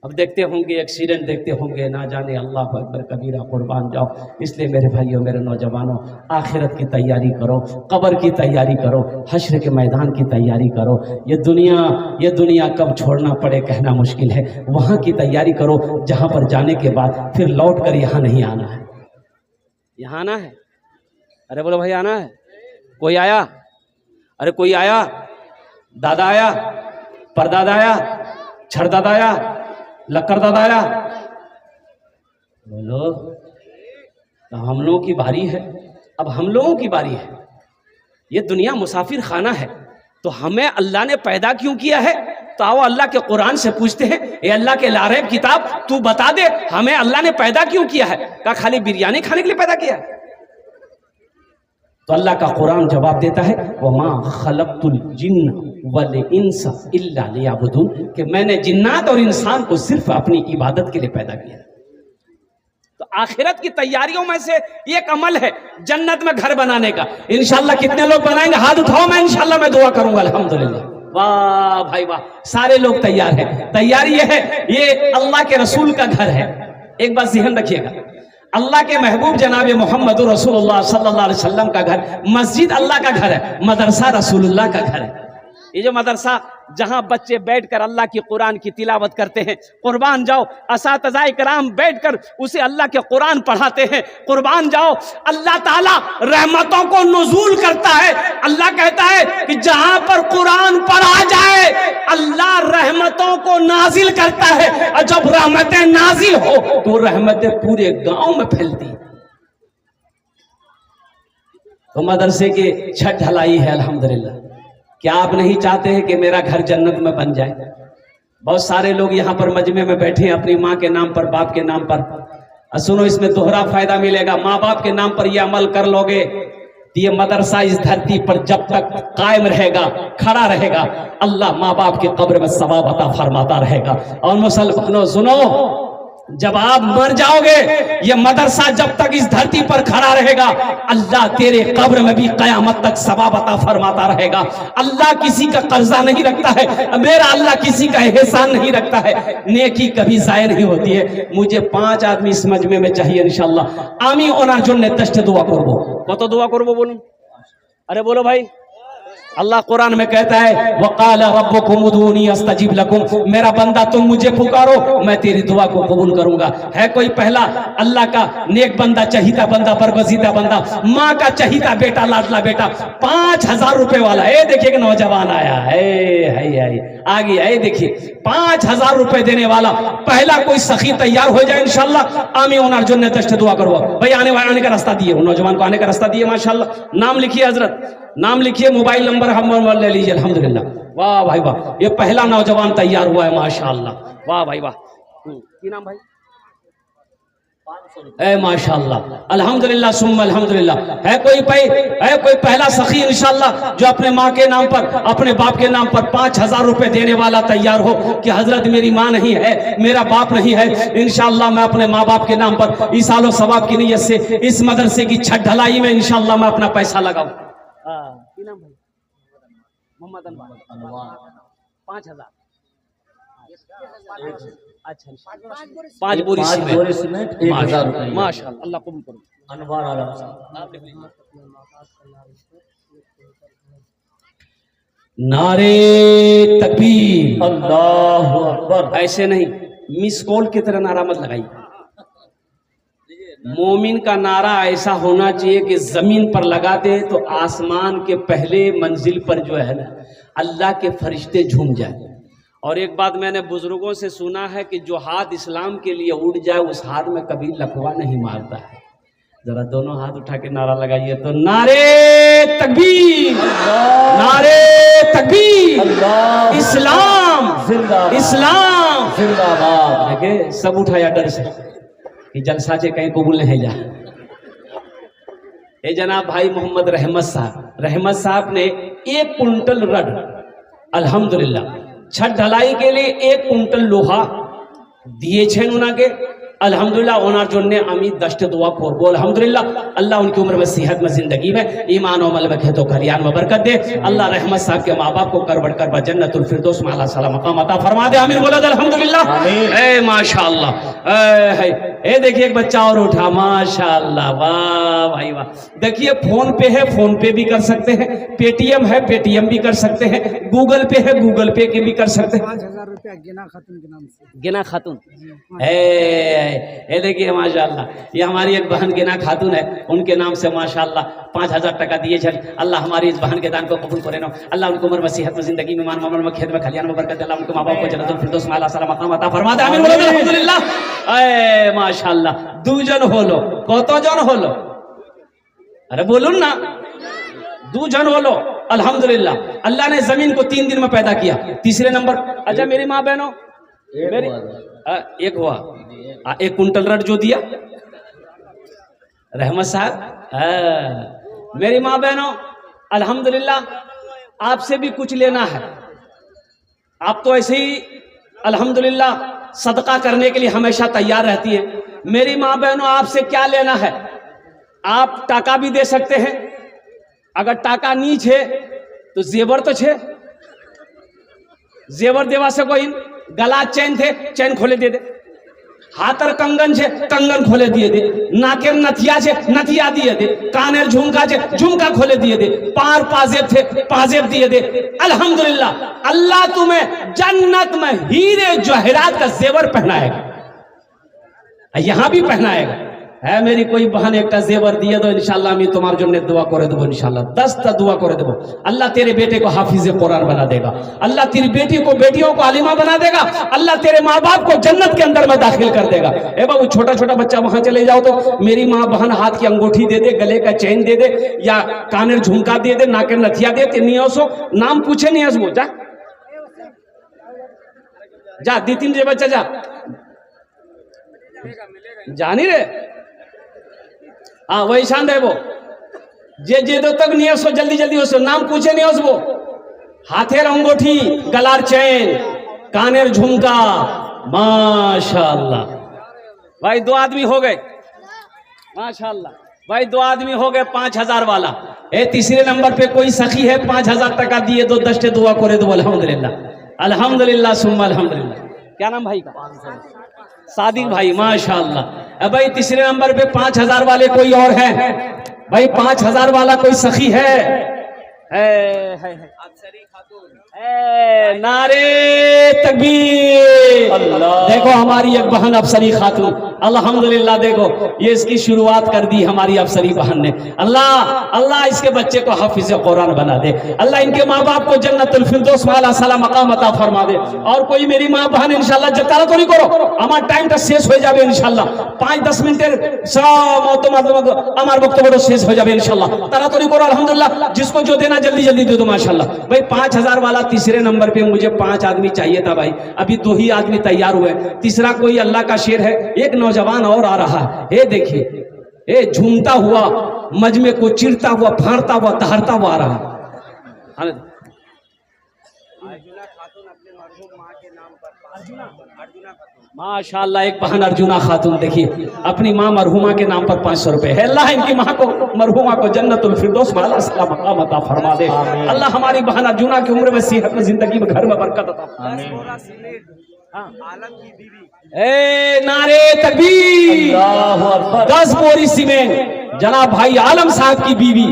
अब देखते होंगे एक्सीडेंट, देखते होंगे, ना जाने, अल्लाह अकबर कबीरा, कुर्बान जाओ। इसलिए मेरे भाइयों, मेरे नौजवानों, आखिरत की तैयारी करो, कब्र की तैयारी करो, हश्र के मैदान की तैयारी करो। ये दुनिया कब छोड़ना पड़े कहना मुश्किल है। वहाँ की तैयारी करो जहाँ पर जाने के बाद फिर लौट कर यहाँ नहीं आना है। यहाँ आना है? अरे बोलो भाई, आना है? कोई आया? अरे कोई आया? दादा आया, परदादा आया, छरदादा आया, लक्करदादा आया? बोलो। तो हम लोगों की बारी है, अब हम लोगों की बारी है। ये दुनिया मुसाफिर खाना है, तो हमें अल्लाह ने पैदा क्यों किया है? तो आओ अल्लाह के कुरान से पूछते हैं, ये अल्लाह के लारेब किताब, तू बता दे हमें अल्लाह ने पैदा क्यों किया है? क्या खाली बिरयानी खाने के लिए पैदा किया है? तो अल्लाह का कुरान जवाब देता है, वमा खलक़तुल जिन्न वल इंसा इल्ला लियअबुदून, कि मैंने जिन्नात और इंसान को सिर्फ अपनी इबादत के लिए पैदा किया। तो आखिरत की तैयारियों में से एक अमल है जन्नत में घर बनाने का। इंशाअल्लाह कितने लोग बनाएंगे? हाथ उठाओ, मैं इंशाअल्लाह मैं दुआ करूंगा। अल्हम्दुलिल्लाह, वाह भाई वाह, सारे लोग तैयार हैं। तैयारी ये है, ये अल्लाह के रसूल का घर है। एक बात ध्यान रखिएगा, अल्लाह के महबूब जनाब मोहम्मद रसूलुल्लाह सल्लल्लाहु अलैहि वसल्लम का घर, मस्जिद अल्लाह का घर है, मदरसा रसूलुल्लाह का घर है। ये जो मदरसा जहां बच्चे बैठकर अल्लाह की कुरान की तिलावत करते हैं, कुर्बान जाओ असातिज़ाए किराम बैठकर उसे अल्लाह के कुरान पढ़ाते हैं, कुर्बान जाओ अल्लाह ताला रहमतों को नुज़ूल करता है। अल्लाह कहता है कि जहां पर कुरान पढ़ा जाए अल्लाह रहमतों को नाजिल करता है, और जब रहमतें नाजिल हो तो रहमतें पूरे गांव में फैलती। तो मदरसे की छत ढलाई है अल्हम्दुलिल्लाह। क्या आप नहीं चाहते हैं कि मेरा घर जन्नत में बन जाए? बहुत सारे लोग यहाँ पर मजमे में बैठे हैं अपनी माँ के नाम पर, बाप के नाम पर। सुनो, इसमें दोहरा फायदा मिलेगा। माँ बाप के नाम पर ये अमल कर लोगे ये मदरसा इस धरती पर जब तक कायम रहेगा, खड़ा रहेगा, अल्लाह माँ बाप की कब्र में सवाब अता फरमाता रहेगा। और मुसलमानों सुनो, जब आप मर जाओगे, ये मदरसा जब तक इस धरती पर खड़ा रहेगा, अल्लाह तेरे कब्र में भी कयामत तक सवाब अता फरमाता रहेगा। अल्लाह किसी का कर्जा नहीं रखता है, मेरा अल्लाह किसी का एहसान नहीं रखता है, नेकी कभी जाया नहीं होती है। मुझे 5 आदमी इस मजमे में चाहिए इंशाल्लाह। आमी ओनार जन्य दस्ट दुआ करबो। कत दुआ करबो बोलूं? अरे बोलो भाई। अल्लाह कुरान में कहता है वक़ाला रब्बुकुम उदूनी अस्तजिब लकुम, मेरा बंदा तुम मुझे पुकारो मैं तेरी दुआ को कबूल करूंगा। है कोई पहला अल्लाह का नेक बंदा, चहीता बंदा, बरगजीदा बंदा, माँ का चहीता बेटा, लाडला बेटा, 5000 रुपए वाला। ए देखिए कि नौजवान आया है आ गया। ए देखिए 5000 रुपए देने वाला पहला कोई सखी तैयार हो जाए इंशाल्लाह। आमी ओन अर्जुन ने दस्ट दुआ करवा भाई। आने का रास्ता दिए, नौजवान को आने का रास्ता दिए माशाल्लाह। नाम लिखिए हजरत, नाम लिखिए, मोबाइल नंबर हम ले लीजिए। अल्हम्दुलिल्लाह, वाह भाई वाह, ये पहला नौजवान तैयार हुआ है माशाल्लाह। वाह भाई वाह। की नाम भाई? ए माशाल्लाह, अल्हम्दुलिल्लाह सुम्मा अल्हम्दुलिल्लाह। है कोई पहला सखी इंशाल्लाह जो अपने माँ के नाम पर, अपने बाप के नाम पर 5000 रुपए देने वाला तैयार हो कि हजरत मेरी माँ नहीं है, मेरा बाप नहीं है, इंशाल्लाह मैं अपने माँ बाप के नाम पर ईसालो सवाब की नीयत से इस मदरसे की छत ढलाई में इंशाल्लाह मैं अपना पैसा लगाऊं। मोहम्मद अनवर 5000। अच्छा, 5 बोरी सीमेंट 1000 रुपए माशाल्लाह। अल्लाह कबूल करो। अनवर आलम साहब, नारे तकबीर, अल्लाहु अकबर। ऐसे नहीं, मिस कॉल की तरह नारा मत लगाइए। मोमिन का नारा ऐसा होना चाहिए कि जमीन पर लगा दे तो आसमान के पहले मंजिल पर जो है ना अल्लाह के फरिश्ते झूम जाए। और एक बात मैंने बुजुर्गों से सुना है कि जो हाथ इस्लाम के लिए उड़ जाए उस हाथ में कभी लकवा नहीं मारता है। जरा दोनों हाथ उठा के नारा लगाइए तो नारे तकबीर, नारे तकबीर, इस्लाम जिंदाबाद, इस्लाम जिंदाबाद। देखे सब उठाया डर से कि जलसा से कहीं कबूल नहीं जा। ये जनाब भाई मोहम्मद रहमत साहब ने 1 कुंटल रड, अल्हम्दुलिल्लाह छत ढलाई के लिए 1 कुंटल लोहा दिए छे उना के। अल्हम्दुलिल्लाह ओनार जोने अमी दस्ट दुआ करबो। अल्हम्दुलिल्लाह अल्लाह उनकी उम्र में, सेहत में, जिंदगी में, ईमान और अमल में खेतो खलियान में बरकत दे। अल्लाह रहमत साहब के माँ बाप को कर बढ़कर कर जन्नतुल फिरदौस में आला साला मकाम अता फरमा दे। आमीन बोला अल्हम्दुलिल्लाह। ए माशाअल्लाह। ए देखिए एक बच्चा और उठा माशाअल्लाह, वाह भाई वाह। देखिए फोन पे है, फोन पे भी कर सकते हैं, पेटीएम है, पेटीएम भी कर सकते हैं, गूगल पे है, गूगल पे के भी कर सकते हैं। 5000 रुपया गिना खातून के नाम से। गिना खातून, ये देखिए माशाअल्लाह, ये हमारी एक बहन गिना खातून है, उनके नाम से माशाअल्लाह 5000 टका दिए छे। अल्लाह हमारी इस बहन के दान को कबूल करे ना। अल्लाह उनको उम्र में, सेहत में, जिंदगी में, मान मामल में, खेत में, खलियान में बरकत दे। अल्लाह उनको माँ बाप को जन्नतुल फिरदौस में आला साला मकाम अता फरमा दे। आमीन बोलो अल्हम्दुलिल्लाह। ए माशाअल्लाह, 2 जन होलो, कत जन होलो? अरे बोलून ना, 2 जन होलो। अल्हम्दुलिल्लाह अल्लाह ने जमीन को 3 दिन में पैदा किया। तीसरे नंबर, अच्छा मेरी माँ बहनों, मेरी एक हुआ 1 कुंटल रड जो दिया रहमत साहब। मेरी माँ बहनों अल्हम्दुलिल्लाह आपसे भी कुछ लेना है। आप तो ऐसे ही अल्हम्दुलिल्लाह सदका करने के लिए हमेशा तैयार रहती है। मेरी माँ बहनों आपसे क्या लेना है? आप टाका भी दे सकते हैं, अगर टाका नीच है तो जेवर तो छे, जेवर देवा से कोई गला चैन थे, चैन खोले दे दे, हाथर कंगन छे, कंगन खोले दिए दे, नाकेर नथिया छे, नथिया दिए दे, कानेर झुमका छे, झुमका खोले दिए दे, पार पाजेब थे, पाजेब दिए दे। अल्हम्दुलिल्लाह अल्लाह तुम्हें जन्नत में हीरे जवाहरात का जेवर पहनाएगा, यहां भी पहनाएगा। है मेरी कोई बहन एक जेवर दिए दो इंशाल्लाह, मैं तुम्हारे जो दुआ करे देबो इंशाल्लाह, 10 दुआ करे देबो। अल्लाह तेरे बेटे को हाफिज कुरान बना देगा, अल्लाह तेरी बेटी को, बेटियों को आलिमा बना देगा, अल्लाह तेरे माँ बाप को जन्नत के अंदर में दाखिल कर देगा। ए बाबू छोटा छोटा बच्चा वहां चले जाओ तो मेरी माँ बहन हाथ की अंगूठी दे दे, गले का चैन दे दे, या कानेर झुमका दे दे, नाकेर नथिया दे दे, नहीं हो नाम पूछे नहीं हंसबो, जा जा 2-3 बच्चा जा जानी रे। हाँ वही शान है वो जे दो तक नहीं उसको जल्दी जल्दी उसको नाम पूछे नहीं उसको हाथेर अंगूठी गलार चैन कानेर झुमका माशाल्लाह भाई 2 आदमी हो गए माशाल्लाह भाई 2 आदमी हो गए 5000 वाला। ए तीसरे नंबर पे कोई सखी है 5000 टका दिए दो 10 दुआ करे दो अल्हम्दुलिल्लाह अल्हम्दुलिल्लाह सुम्मा अल्हम्दुलिल्लाह। क्या नाम भाई का? सादिक भाई माशाल्लाह। भाई तीसरे नंबर पे 5000 वाले कोई और है भाई 5000 वाला कोई सखी है नारे तकबीर। देखो हमारी एक बहन अफसरी खातून अल्हम्दुलिल्लाह देखो ये इसकी शुरुआत कर दी हमारी अफसरी बहन ने। अल्लाह अल्लाह इसके बच्चे को हाफिज कुरान बना दे। अल्लाह इनके माँ बाप को जन्नतुल फिरदौस में आला साला मकाम अता फरमा दे। और कोई मेरी माँ बहन इंशाल्लाह जतारा तो नहीं करो আমার টাইমটা শেষ হয়ে যাবে ইনশাআল্লাহ 5-10 মিনিটের সব তোমাদের আমার বক্তব্য শেষ হয়ে যাবে ইনশাআল্লাহ তাড়াতাড়ি করো আলহামদুলিল্লাহ जिसको जो देना जल्दी जल्दी दे दो माशाल्लाह। भाई 5000 वाला तीसरे नंबर पे मुझे 5 आदमी चाहिए था भाई अभी 2 ही आदमी तैयार हुए। तीसरा कोई अल्लाह का शेर है एक नौजवान और आ रहा है ये देखिए ये झूमता हुआ मजमे को चिरता हुआ फाड़ता हुआ दहाड़ता हुआ आ रहा है। माशाल्लाह एक बहन अर्जुना खातून देखिए अपनी माँ मरहुमा के नाम पर 500 रुपए है। अल्लाह इनकी माँ को मरहुमा को जन्नतुल फिरदौस में आला साला मकाम अता फरमा दे। अल्लाह हमारी बहन अर्जुना की उम्र में सेहत में जिंदगी में घर में बरकत अता फरमा दे। ए नारे तकबीर 10 बोरी सीमेंट जनाब भाई आलम साहब की बीवी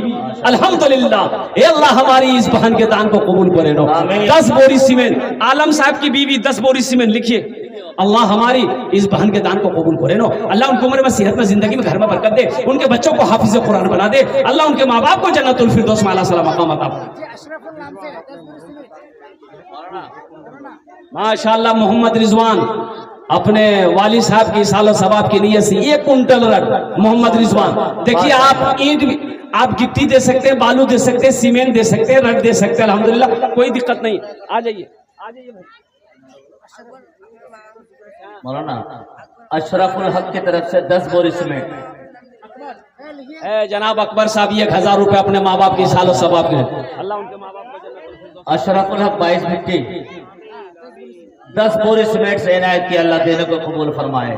अल्हम्दुलिल्लाह। ए अल्लाह हमारी इस बहन के दान को कबूल करे नो। 10 बोरी सीमेंट आलम साहब की बीवी 10 बोरी सीमेंट लिखिए। अल्लाह हमारी इस बहन के दान को कबूल करे नो। अल्लाह उनकी उम्र में सेहत में जिंदगी में घर में बरकत दे। उनके बच्चों को हाफिज कुरान बना दे। अल्लाह उनके माँ बाप को जन्नतुल फिरदौस में आला साला मकाम अता माशाल्लाह। मोहम्मद रिजवान अपने वाली साहब की सालो सवाब की नीयत से 1 कुंटल रड मोहम्मद रिजवान देखिए आप ईंट आप गिट्टी दे सकते हैं बालू दे सकते हैं सीमेंट दे सकते हैं रड दे सकते हैं अल्हम्दुलिल्लाह कोई दिक्कत नहीं। आ जाइए मौलाना अशरफुल हक की तरफ से 10 बोरी सीमेंट। जनाब अकबर साहब 1000 रुपए अपने माँ बाप की सालो सवाब के अल्लाह उनके माँ बाप को अशरफुल हक 22 मिट्टी 10 बोरी सीमेंट से इनायत की अल्लाह देने को कबूल फरमाए।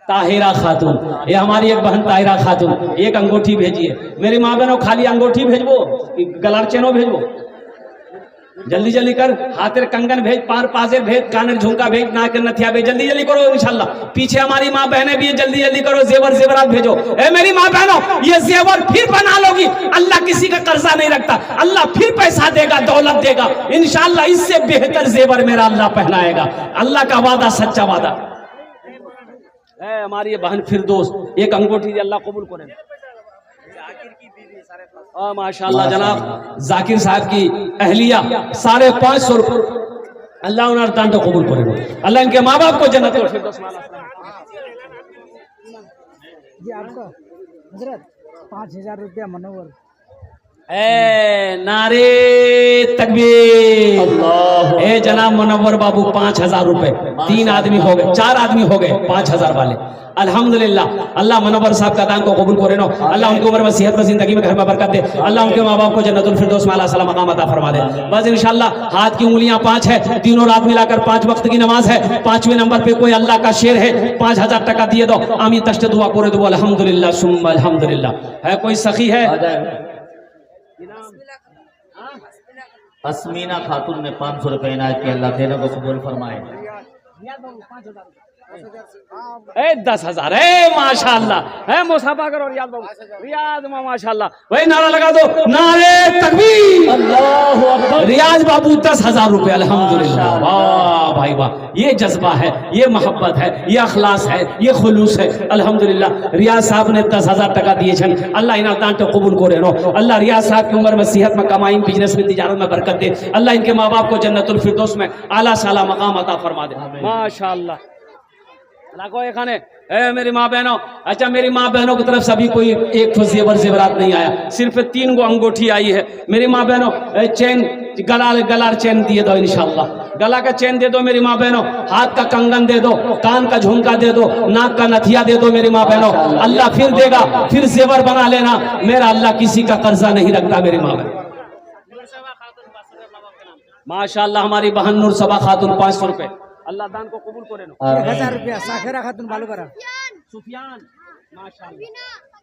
ताहिरा खातून ये हमारी एक बहन ताहिरा खातून एक अंगूठी भेजिए। मेरी माँ बहनों खाली अंगूठी भेजबो गलार चेनो भेजबो जल्दी जल्दी कर हाथेर कंगन भेज पार पाजेर भेज कानेर झुमका भेज नाक नथिया भेज जल्दी जल्दी करो इंशाल्लाह। पीछे हमारी माँ बहनें भी जल्दी जल्दी करो जेवर जेवरात भेजो। ए मेरी माँ बहनों ये जेवर फिर बना लोगी अल्लाह किसी का कर्जा नहीं रखता अल्लाह फिर पैसा देगा दौलत देगा इंशाल्लाह इससे बेहतर जेवर मेरा अल्लाह पहनाएगा। अल्लाह का वादा सच्चा वादा है। हमारी ये बहन फिरदौस एक अंगूठी अल्लाह कबूल करे। माशाल्लाह जनाब जाकिर साहब की अहलिया 550 रुपए अल्लाह उन्हें दान तो कबूल करे। अल्लाह इनके माँ बाप को जन्नत में फिरदौस में जी आपका हजरत 5000 रुपया मनोवर। नारे तकबीर ए जनाब मुनव्वर बाबू 5000 रुपए 3 आदमी हो गए 4 आदमी हो गए 5000 वाले अल्हम्दुलिल्लाह। अल्लाह मुनव्वर साहब का दान को कबूल करे नो। अल्लाह उनकी उम्र में सेहत में जिंदगी में घर में बरकत दे। अल्लाह उनके माँ बाप को जन्नतुल फिरदौस में आला साला मकाम अता फरमा दे। बस इंशाल्लाह हाथ की उंगलियां 5 है तीनों रात मिलाकर 5 वक्त की नमाज है। 5वें नंबर पे कोई अल्लाह का शेर है 5000 टका दिए दो आमीन तश्ते दुआ करे दो अल्हम्दुलिल्लाह सुम्मा अल्हम्दुलिल्लाह। है कोई सखी है अस्मीना खातून ने 500 रुपए इनायत की अल्लाह देने को कबूल फरमाए। 10,000 माशाल्लाह है मुसाफा करो रियाज बाबू रियाज माशाल्लाह भाई नारा लगा दो नारे तकबीर अल्लाहू अकबर। रियाज बाबू 10,000 रुपए अल्हम्दुलिल्लाह वाह भाई वाह ये जज्बा है ये मोहब्बत है ये अखलास है ये खुलूस है अल्हम्दुलिल्लाह। रियाज साहब ने 10,000 टका दिए छन अल्लाह इना दान तो कबूल करे नो। अल्लाह रियाज साहब की उम्र में सेहत में कमाई बिजनेस में तिजारत में बरकत दे। अल्लाह इनके माँ बाप को जन्नतुल फिरदौस में आला साला मकाम अता फरमा दे माशाल्लाह। लागो एखाने मेरी माँ बहनों अच्छा मेरी माँ बहनों की तरफ से अभी कोई एक जेवर जेवरात नहीं आया सिर्फ 3 गो अंगूठी आई है। मेरी माँ बहनों चैन गला चैन दिए दो इंशाल्लाह, गला का चैन दे दो मेरी माँ बहनों, हाथ का कंगन दे दो, कान का झुमका दे दो, नाक का नथिया दे दो मेरी माँ बहनों। अल्लाह फिर देगा, फिर जेवर बना लेना, मेरा अल्लाह किसी का कर्जा नहीं रखता मेरी माँ बहन। माशाल्लाह हमारी बहन नूर सबा खातून 500 रुपए, अल्लाह दान को कबूल करे नो। 1000 रुपया साखेरा खातून बालूपरा। सुफियान माशाल्लाह,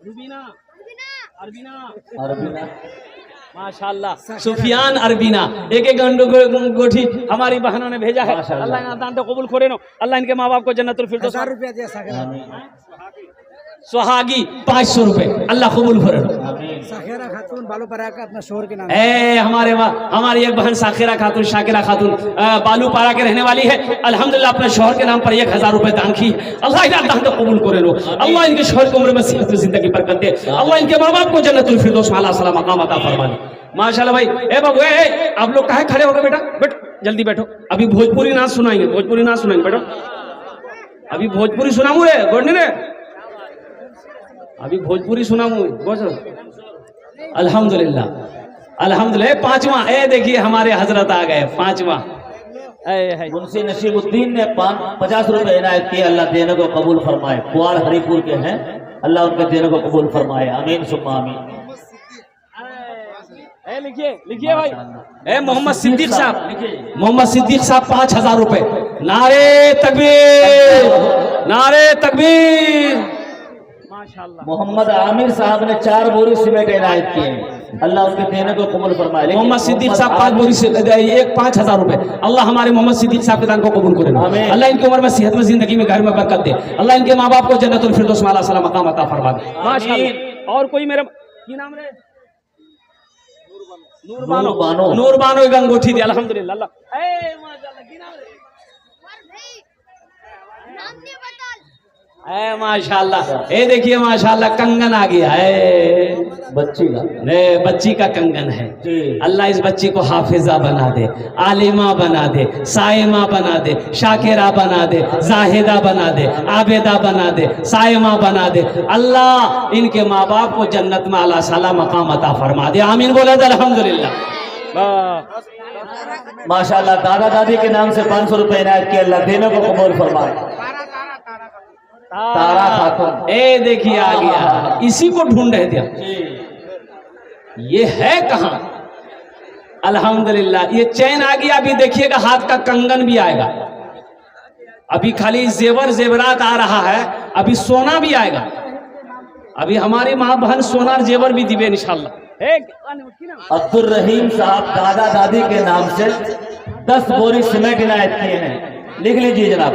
रुबीना, अरबीना, अरबीना, माशाल्लाह सुफियान, अरबीना, एक गोठी हमारी बहनों ने भेजा है। अल्लाह इनका दान तो कबूल करे नो, अल्लाह इनके माँ बाप को जन्नतुल फिरदौस। 1000 रुपया दिया साखेरा। सुहागी 500 रुपए, अल्लाह कबूल करे नो। साखेरा खातून बालूपरा का अपना शोहर के नाम। हमारी एक बहन साखेरा खातून, शाकिरा खातून बालूपाड़ा के रहने वाली है। अल्हम्दुलिल्लाह अपने शोहर के नाम पर 1000 रुपए दान की। अल्लाह इनका दान तो कबूल करे नो, अल्लाह इनके शोहर की उम्र में सेहत में जिंदगी बरकत दे, अल्लाह इनके माँ बाप को जन्नतुल फिरदौस में आला सलाम मकाम अता फरमा दे। माशाल्लाह भाई। ए बाबू ए आप लोग काहे खड़े हो गए? बेटा बैठो, जल्दी बैठो, अभी भोजपुरी नाच सुनाएंगे, भोजपुरी नाच सुनाएंगे। बैठो, अभी भोजपुरी सुनाऊं रे गोडने रे, अभी भोजपुरी सुनाऊं। अल्हम्दुलिल्लाह अल्हम्दुलिल्लाह। 5वां, ए देखिए हमारे हजरत आ गए 5वां। मुंशी नसीबुद्दीन ने 50 रुपए इनायत किए, अल्लाह देने को कबूल फरमाए। कुआड़ हरिपुर के हैं, अल्लाह उनके देने को कबूल फरमाए, आमीन सुम्मा आमीन। लिखिए भाई, ए मोहम्मद सिद्दीक साहब, मोहम्मद सिद्दीक साहब 5000 रुपए। नारे तकबीर, नारे तकबीर। माशाल्लाह। मोहम्मद आमिर साहब ने 4 बोरी सीमेंट इनायत किए, अल्लाह उनके देने को कबूल फरमाए। मोहम्मद सिद्दीक साहब 5 बोरी से 5000 रुपए, अल्लाह हमारे मोहम्मद सिद्दीक साहब के दान को कबूल करे, अल्लाह इनकी उम्र में सेहत में जिंदगी में घर में बरकत दे, अल्लाह इनके माँ बाप को जन्नतुल फिरदौस में आला सलाम मकाम अता फरमा दे। माशाल्लाह। और कोई मेरा की नाम रे? नूर बानो एक अंगूठी दी, अल्हम्दुलिल्लाह। अल्लाह ए माशाल्लाह, की नाम रे? ए माशाल्लाह, ए देखिए माशाल्लाह कंगन आ गया है बच्ची का, बच्ची का कंगन है। अल्लाह इस बच्ची को हाफिजा बना दे, आलिमा बना दे, साइमा बना दे, शाकिरा बना दे, जाहिदा बना दे, आबेदा बना दे, साइमा बना दे। अल्लाह इनके माँ बाप को जन्नत में आला साला मकाम अता फरमा दे, आमीन बोला दे अल्हम्दुलिल्लाह। माशाल्लाह दादा दादी के नाम से 500 रुपए इनायत किए, अल्लाह देने को कबूल फरमाए। तारा खातून, ए देखिए आ गया, इसी को ढूंढ रहे थे, ये है कहाँ? अल्हम्दुलिल्लाह ये चैन आ गया। अभी देखिएगा हाथ का कंगन भी आएगा, अभी खाली जेवर जेवरात आ रहा है, अभी सोना भी आएगा। अभी हमारी माँ बहन सोना और जेवर भी दिवे इंशाल्लाह। अब्दुल रहीम साहब दादा दादी के नाम से 10 बोरी सीमेंट इनायत किए हैं, लिख लीजिए जनाब।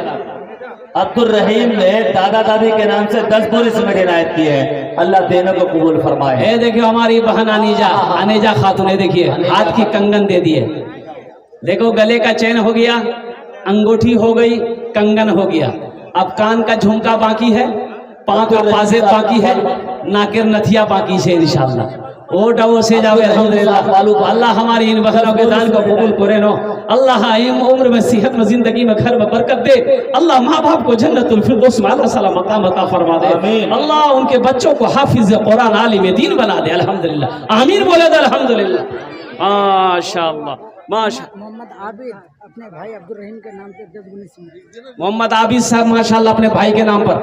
अब्दुल रहीम ने दादा दादी के नाम से 10 बोरी सीमेंट इनायत किए हैं, अल्लाह देने को कबूल फरमाए। ये देखियो हमारी बहन अनीजा खातून, ने देखिए हाथ की कंगन दे दिए, देखो गले का चैन हो गया, अंगूठी हो गई, कंगन हो गया, अब कान का झुमका बाकी है, पाँव का पाजेब बाकी है, नाकेर नथिया बाकी है इंशाल्लाह। ओ डबो से जाओ अल्हम्दुलिल्लाह। अल्लाह हमारी इन बहनों के दान को कबूल करे नो, अल्लाह इन उम्र में सेहत में जिंदगी में घर में बरकत दे, अल्लाह माँ बाप को जन्नतुल फिरदौस में आला सलाम मकाम अता फरमा दे, अल्लाह उनके बच्चों को हाफिज कुरान आलिम दीन बना दे, अल्हम्दुलिल्लाह आमीन बोले दे अल्हम्दुलिल्लाह। माशाअल्लाह माशाअल्लाह। मोहम्मद आबिद अपने भाई अब्दुल रहीम के नाम पे 10 बोरी सीमेंट। मोहम्मद आबिद साहब माशाअल्लाह अपने भाई के नाम पर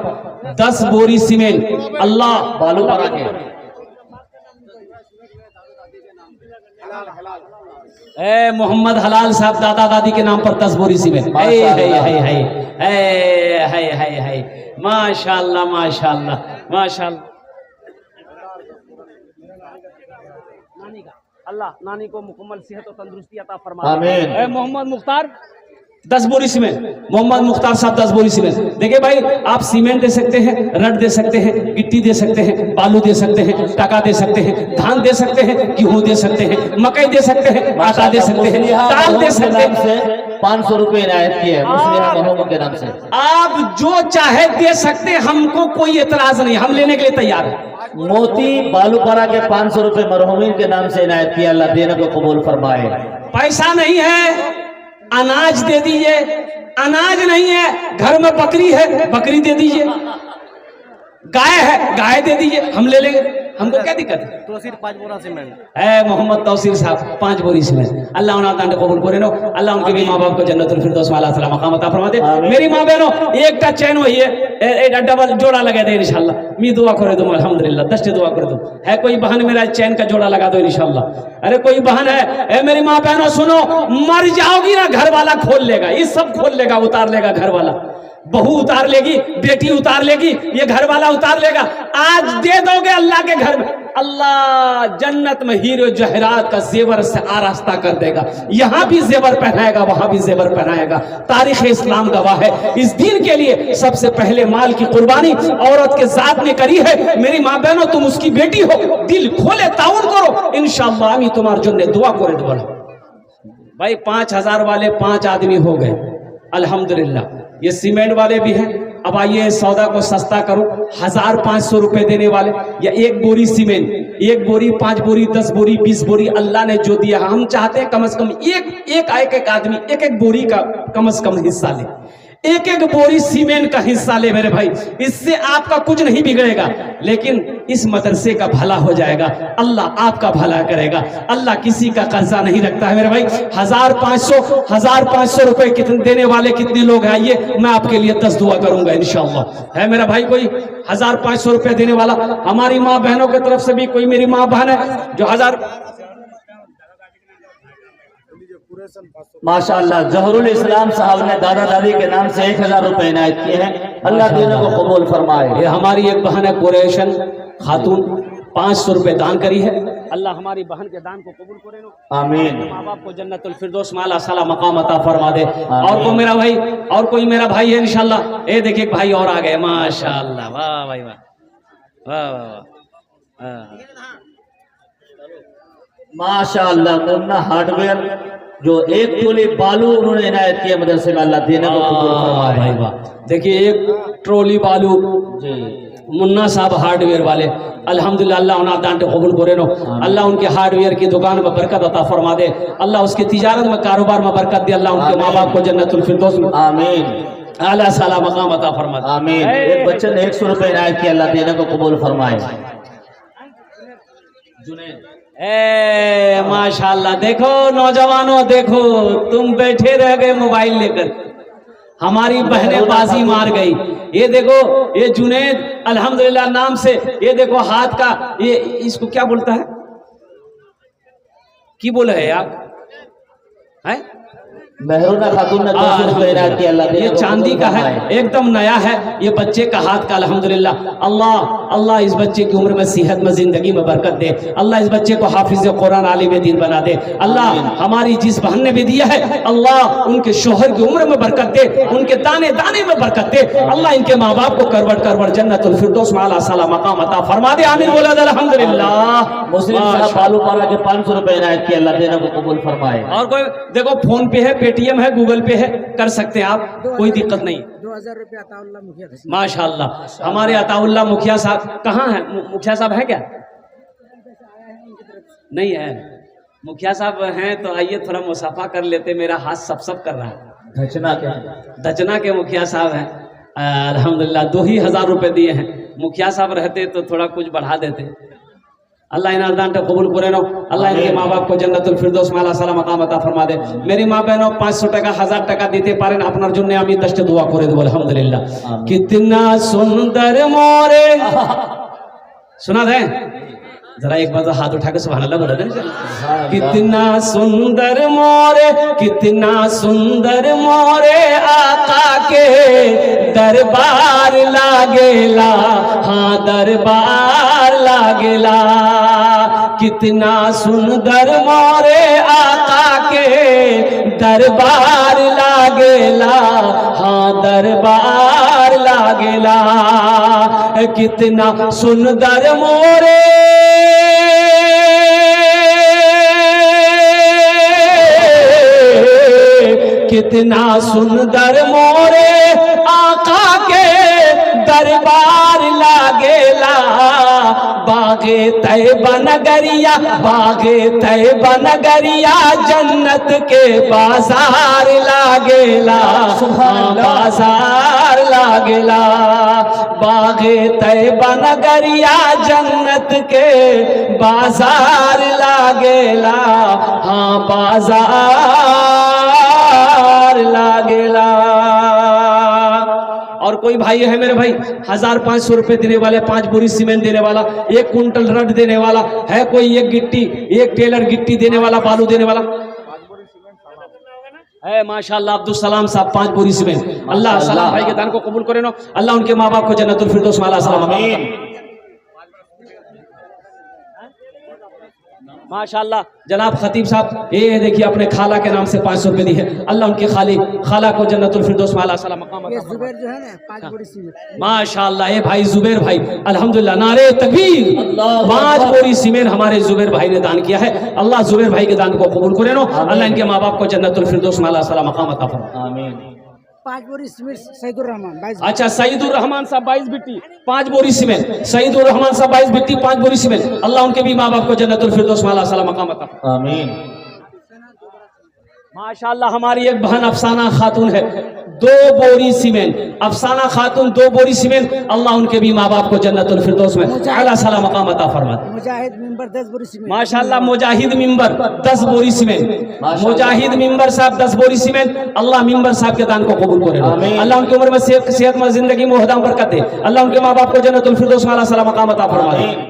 10 बोरी सीमेंट, अल्लाह बालूपाड़ा के। ए मोहम्मद हलाल साहब दादा दादी के नाम पर 10 बोरी सीमेंट। माशाअल्लाह माशाअल्लाह माशाअल्लाह। अल्लाह नानी को मुकम्मल सेहत और तंदुरुस्ती अता फरमाए, आमीन। मोहम्मद मुख्तार 10 बोरी सीमेंट, मोहम्मद मुख्तार साहब 10 बोरी सीमेंट। देखिए भाई आप सीमेंट दे सकते हैं, रड दे सकते हैं, गिट्टी दे सकते हैं, बालू दे सकते हैं, टका दे सकते हैं, धान दे सकते हैं, गेहूं दे सकते हैं, मकई दे सकते हैं, आटा दे सकते हैं, दाल दे सकते हैं। 500 रुपए इनायत किए मुस्लिम बहनों के नाम से। आप जो चाहे दे सकते, हमको कोई एतराज नहीं, हम लेने के लिए तैयार है। मोती बालूपाड़ा के 500 रुपए मरहूमीन के नाम से इनायत किया, अल्लाह देने को कबूल फरमाए। पैसा नहीं है, अनाज दे दीजिए, अनाज नहीं है, घर में बकरी है, बकरी दे दीजिए, गाय है, गाय दे दीजिए, हम ले लेंगे, हमको क्या दिक्कत है? तो सिर्फ 5 बोरा सीमेंट है मोहम्मद तौसीर साहब 5 बोरी सीमेंट। अल्लाह उन्हें दान कबूल करे नो, अल्लाह उनके भी माँ बाप को जन्नतुल फिरदौस वाला सलाम मकाम अता फरमा दे। मेरी माँ बहनों, एक का चैन वही है, डबल जोड़ा लगा दे इंशाल्लाह। मी दुआ करे तुम अल्हम्दुलिल्लाह, 10 दुआ करे तुम। है कोई बहन मेरा चैन का जोड़ा लगा दो इंशाल्लाह। अरे कोई बहन है मेरी माँ बहनों सुनो, मर जाओगी ना घर वाला खोल लेगा, ये सब खोल लेगा, उतार लेगा घर वाला। बहू उतार लेगी, बेटी उतार लेगी, ये घर वाला उतार लेगा। आज दे दोगे अल्लाह के घर में, अल्लाह जन्नत में हीरो जहरात का जेवर से आरास्ता कर देगा। यहाँ भी जेवर पहनाएगा, वहां भी जेवर पहनाएगा। तारीख इस्लाम गवाह है। इस दिन के लिए सबसे पहले माल की कुर्बानी औरत के जात ने करी है। मेरी माँ बहनों, तुम उसकी बेटी हो, दिल खोले ताउन करो, इंशाअल्लाह आमी तुम्हारे जुन्ने दुआ करे बोला। भाई 5000 वाले 5 आदमी हो गए अल्हम्दुलिल्लाह। ये सीमेंट वाले भी हैं। अब आइए सौदा को सस्ता करो, 1500 रुपए देने वाले, या 1 बोरी सीमेंट, 1 बोरी, 5 बोरी, 10 बोरी, 20 बोरी, अल्लाह ने जो दिया हम चाहते हैं कम से कम एक आदमी एक बोरी का कम से कम हिस्सा ले, एक बोरी सीमेंट का हिस्सा ले मेरे भाई। इससे आपका कुछ नहीं बिगड़ेगा, लेकिन इस मदरसे का भला हो जाएगा, अल्लाह आपका भला करेगा। अल्लाह किसी का कर्जा नहीं रखता है मेरे भाई। 1500 रुपए कितने देने वाले कितने लोग हैं? आइए मैं आपके लिए 10 दुआ करूंगा इंशाअल्लाह। है मेरा भाई कोई 1500 रुपए देने वाला? हमारी माँ बहनों की तरफ से भी कोई मेरी माँ बहन है जो 1000? माशाअल्लाह जहरुल इस्लाम साहब ने दादा दादी के नाम से 1000 रुपए इनायत किए हैं। अल्लाह देने को कबूल फरमाए। ये हमारी एक बहन है कुरैशन खातून, 500 रुपए दान करी है। अल्लाह हमारी बहन के दान को कबूल करे नो, आमीन। माँ बाप को जन्नतुल फिरदौस माला साला मकाम अता फरमा दे। और को मेरा भाई, और कोई मेरा भाई है इंशाल्लाह। ये देखिए भाई और आ गए माशाअल्लाह, वाह भाई वाह, वाह वाह वाह, माशाअल्लाह। मुन्ना हार्डवेयर जो 1 तोले बालू उन्होंने इनायत किया मदरसे में, अल्लाह देने को कबूल फरमाए। भाई वाह, देखिए 1 ट्रॉली बालू जी मुन्ना साहब हार्डवेयर वाले, अल्हम्दुलिल्लाह अल्लाह उन्हें दान कबूल करे नो, अल्लाह उनके हार्डवेयर की दुकान में बरकत अता फरमा दे, अल्लाह उसकी तिजारत में कारोबार में बरकत दे, अल्लाह उनके माँ बाप को जन्नतुल फिरदौस में आमीन आला साला मकाम अता फरमा दे। आमीन। एक बच्चे ने 100 रुपए इनायत किया, अल्लाह देने को कबूल फरमाए। ए माशाल्लाह, देखो नौजवानों, देखो तुम बैठे रह गए मोबाइल लेकर, हमारी बहनें बाजी मार गई। ये देखो ये जुनैद अल्हम्दुलिल्लाह नाम से, ये देखो हाथ का, ये इसको क्या बोलता है, की बोला है आप? है मेहरुना खातून ने 200 रुपए इनायत किया, अल्लाह देने ये को चांदी कबूल का है, फरमाए। एकदम नया है, ये बच्चे का हाथ का अल्हम्दुलिल्लाह। अल्लाह इस बच्चे की उम्र में सेहत में जिंदगी में बरकत दे, अल्लाह इस बच्चे को हाफिज कुरान आलिम दीन बना दे। अल्लाह हमारी जिस बहन ने भी दिया है, अल्लाह उनके शोहर की उम्र में बरकत दे, उनके दाने दाने में बरकत दे, अल्लाह इनके माँ बाप को करवट जन्नतुल फिरदौस में आला साला मकाम अता फरमा दे। आमीन बोला अल्हम्दुलिल्लाह। मुस्लिम साहब बालूपाड़ा के 500 रुपए इनायत किया, अल्लाह देने को कबूल फरमाए। और कोई देखो फोन पे है, पेटीएम है, गूगल पे है, कर सकते हैं आप, कोई दिक्कत नहीं। 2000 रुपये अताउल्लाह मुखिया थे। माशाअल्लाह हमारे अताउल्लाह मुखिया साहब कहाँ है? मुखिया साहब है क्या? नहीं है मुखिया साहब हैं तो आइए थोड़ा मुसाफा कर लेते, मेरा हाथ सब कर रहा है। दचना के मुखिया साहब हैं अल्हम्दुलिल्लाह, 2000 रुपए दिए हैं। मुखिया साहब रहते तो थोड़ा कुछ बढ़ा देते। अल्लाह इनाम दान को कबूल करे नो, अल्लाह इनके माँ बाप को जन्नतुल फिरदौस में आला साला मकाम अता फरमा दे। मेरी माँ बहनों 500 টাকা 1000 টাকা দিতে পারেন, আপনার জন্য আমি 10টা দোয়া করে দেব আলহামদুলিল্লাহ। कितना सुंदर मोरे, सुना दे जरा एक बार हाथ उठा के सुभान अल्लाह बोला दें। कितना सुंदर मोरे, कितना सुंदर मोरे आका के दरबार लागेला, हाँ दरबार लागेला। कितना सुंदर मोरे आका के दरबार लागेला, हाँ दरबार लागेला। कितना सुंदर मोरे कितना सुंदर मोरे आका के दरबार लागेला, बागे तैबा नगरिया, बागे तैबा नगरिया, जन्नत के बाजार लागेला, बाजार लागेला। बागे तैबा नगरिया, जन्नत के बाजार लागेला, हाँ बाजार लागेला। और कोई भाई है मेरे भाई 1500 रुपए देने वाले, 5 बोरी सीमेंट देने वाला, 1 कुंटल रड देने वाला है, कोई एक गिट्टी, एक टेलर गिट्टी देने वाला, बालू देने वाला है? माशाअल्लाह अब्दुल सलाम साहब 5 बोरी सीमेंट। अल्लाह सलाम भाई के दान को कबूल करे ना, अल्लाह उनके माँ बाप को जन्नतुल फिरदौस में अल्लाह सलाम आमीन। माशाअल्लाह जनाब खतीब साहब ये देखिए अपने खाला के नाम से 500 रुपए दी है, अल्लाह उनके खाला को जन्नतुल फिरदौस में अल्लाह सलाम मकाम अता फरमाए। जुबैर जो है ना 5 बोरी सीमेंट। माशाअल्लाह ये भाई जुबैर भाई अल्हम्दुलिल्लाह, नारे तकबीर। 5 बोरी सीमेंट हमारे जुबैर भाई ने दान किया है, अल्लाह जुबैर भाई के दान को कबूल करे नो, अल्लाह इनके माँ बाप को जन्नतुल फिरदौस में अल्लाह सलाम मकाम अता फरमाए आमीन। 5 बोरी सीमेंट सईदुर रहमान 22। अच्छा सईदुर रहमान साहब 22 बिट्टी 5 बोरी सीमेंट, सईदुर रहमान साहब 22 बिट्टी 5 बोरी सीमेंट, अल्लाह उनके भी माँ बाप को जन्नतुल फिरदौस में अल्लाह सलाम मकाम अता फरमाए आमीन। माशाअल्लाह हमारी एक बहन अफसाना खातून है 2 बोरी सीमेंट, अफसाना खातून 2 बोरी सीमेंट, अल्लाह उनके भी माँ बाप को जन्नतुल फिरदौस में अल्लाह सलाम मकाम अता फरमाए। मुजाहिद मिंबर 10 बोरी सीमेंट। माशाअल्लाह मुजाहिद मिंबर 10 बोरी सीमेंट, मुजाहिद मिंबर साहब 10 बोरी सीमेंट, अल्लाह मिंबर साहब के दान को कबूल करे, अल्लाह उनकी उम्र में सेहतमंद जिंदगी में वहदाम बरकत दे, अल्लाह उनके माँ बाप को जन्नतुल फिरदौस में अल्लाह सलाम मकाम अता फरमाए।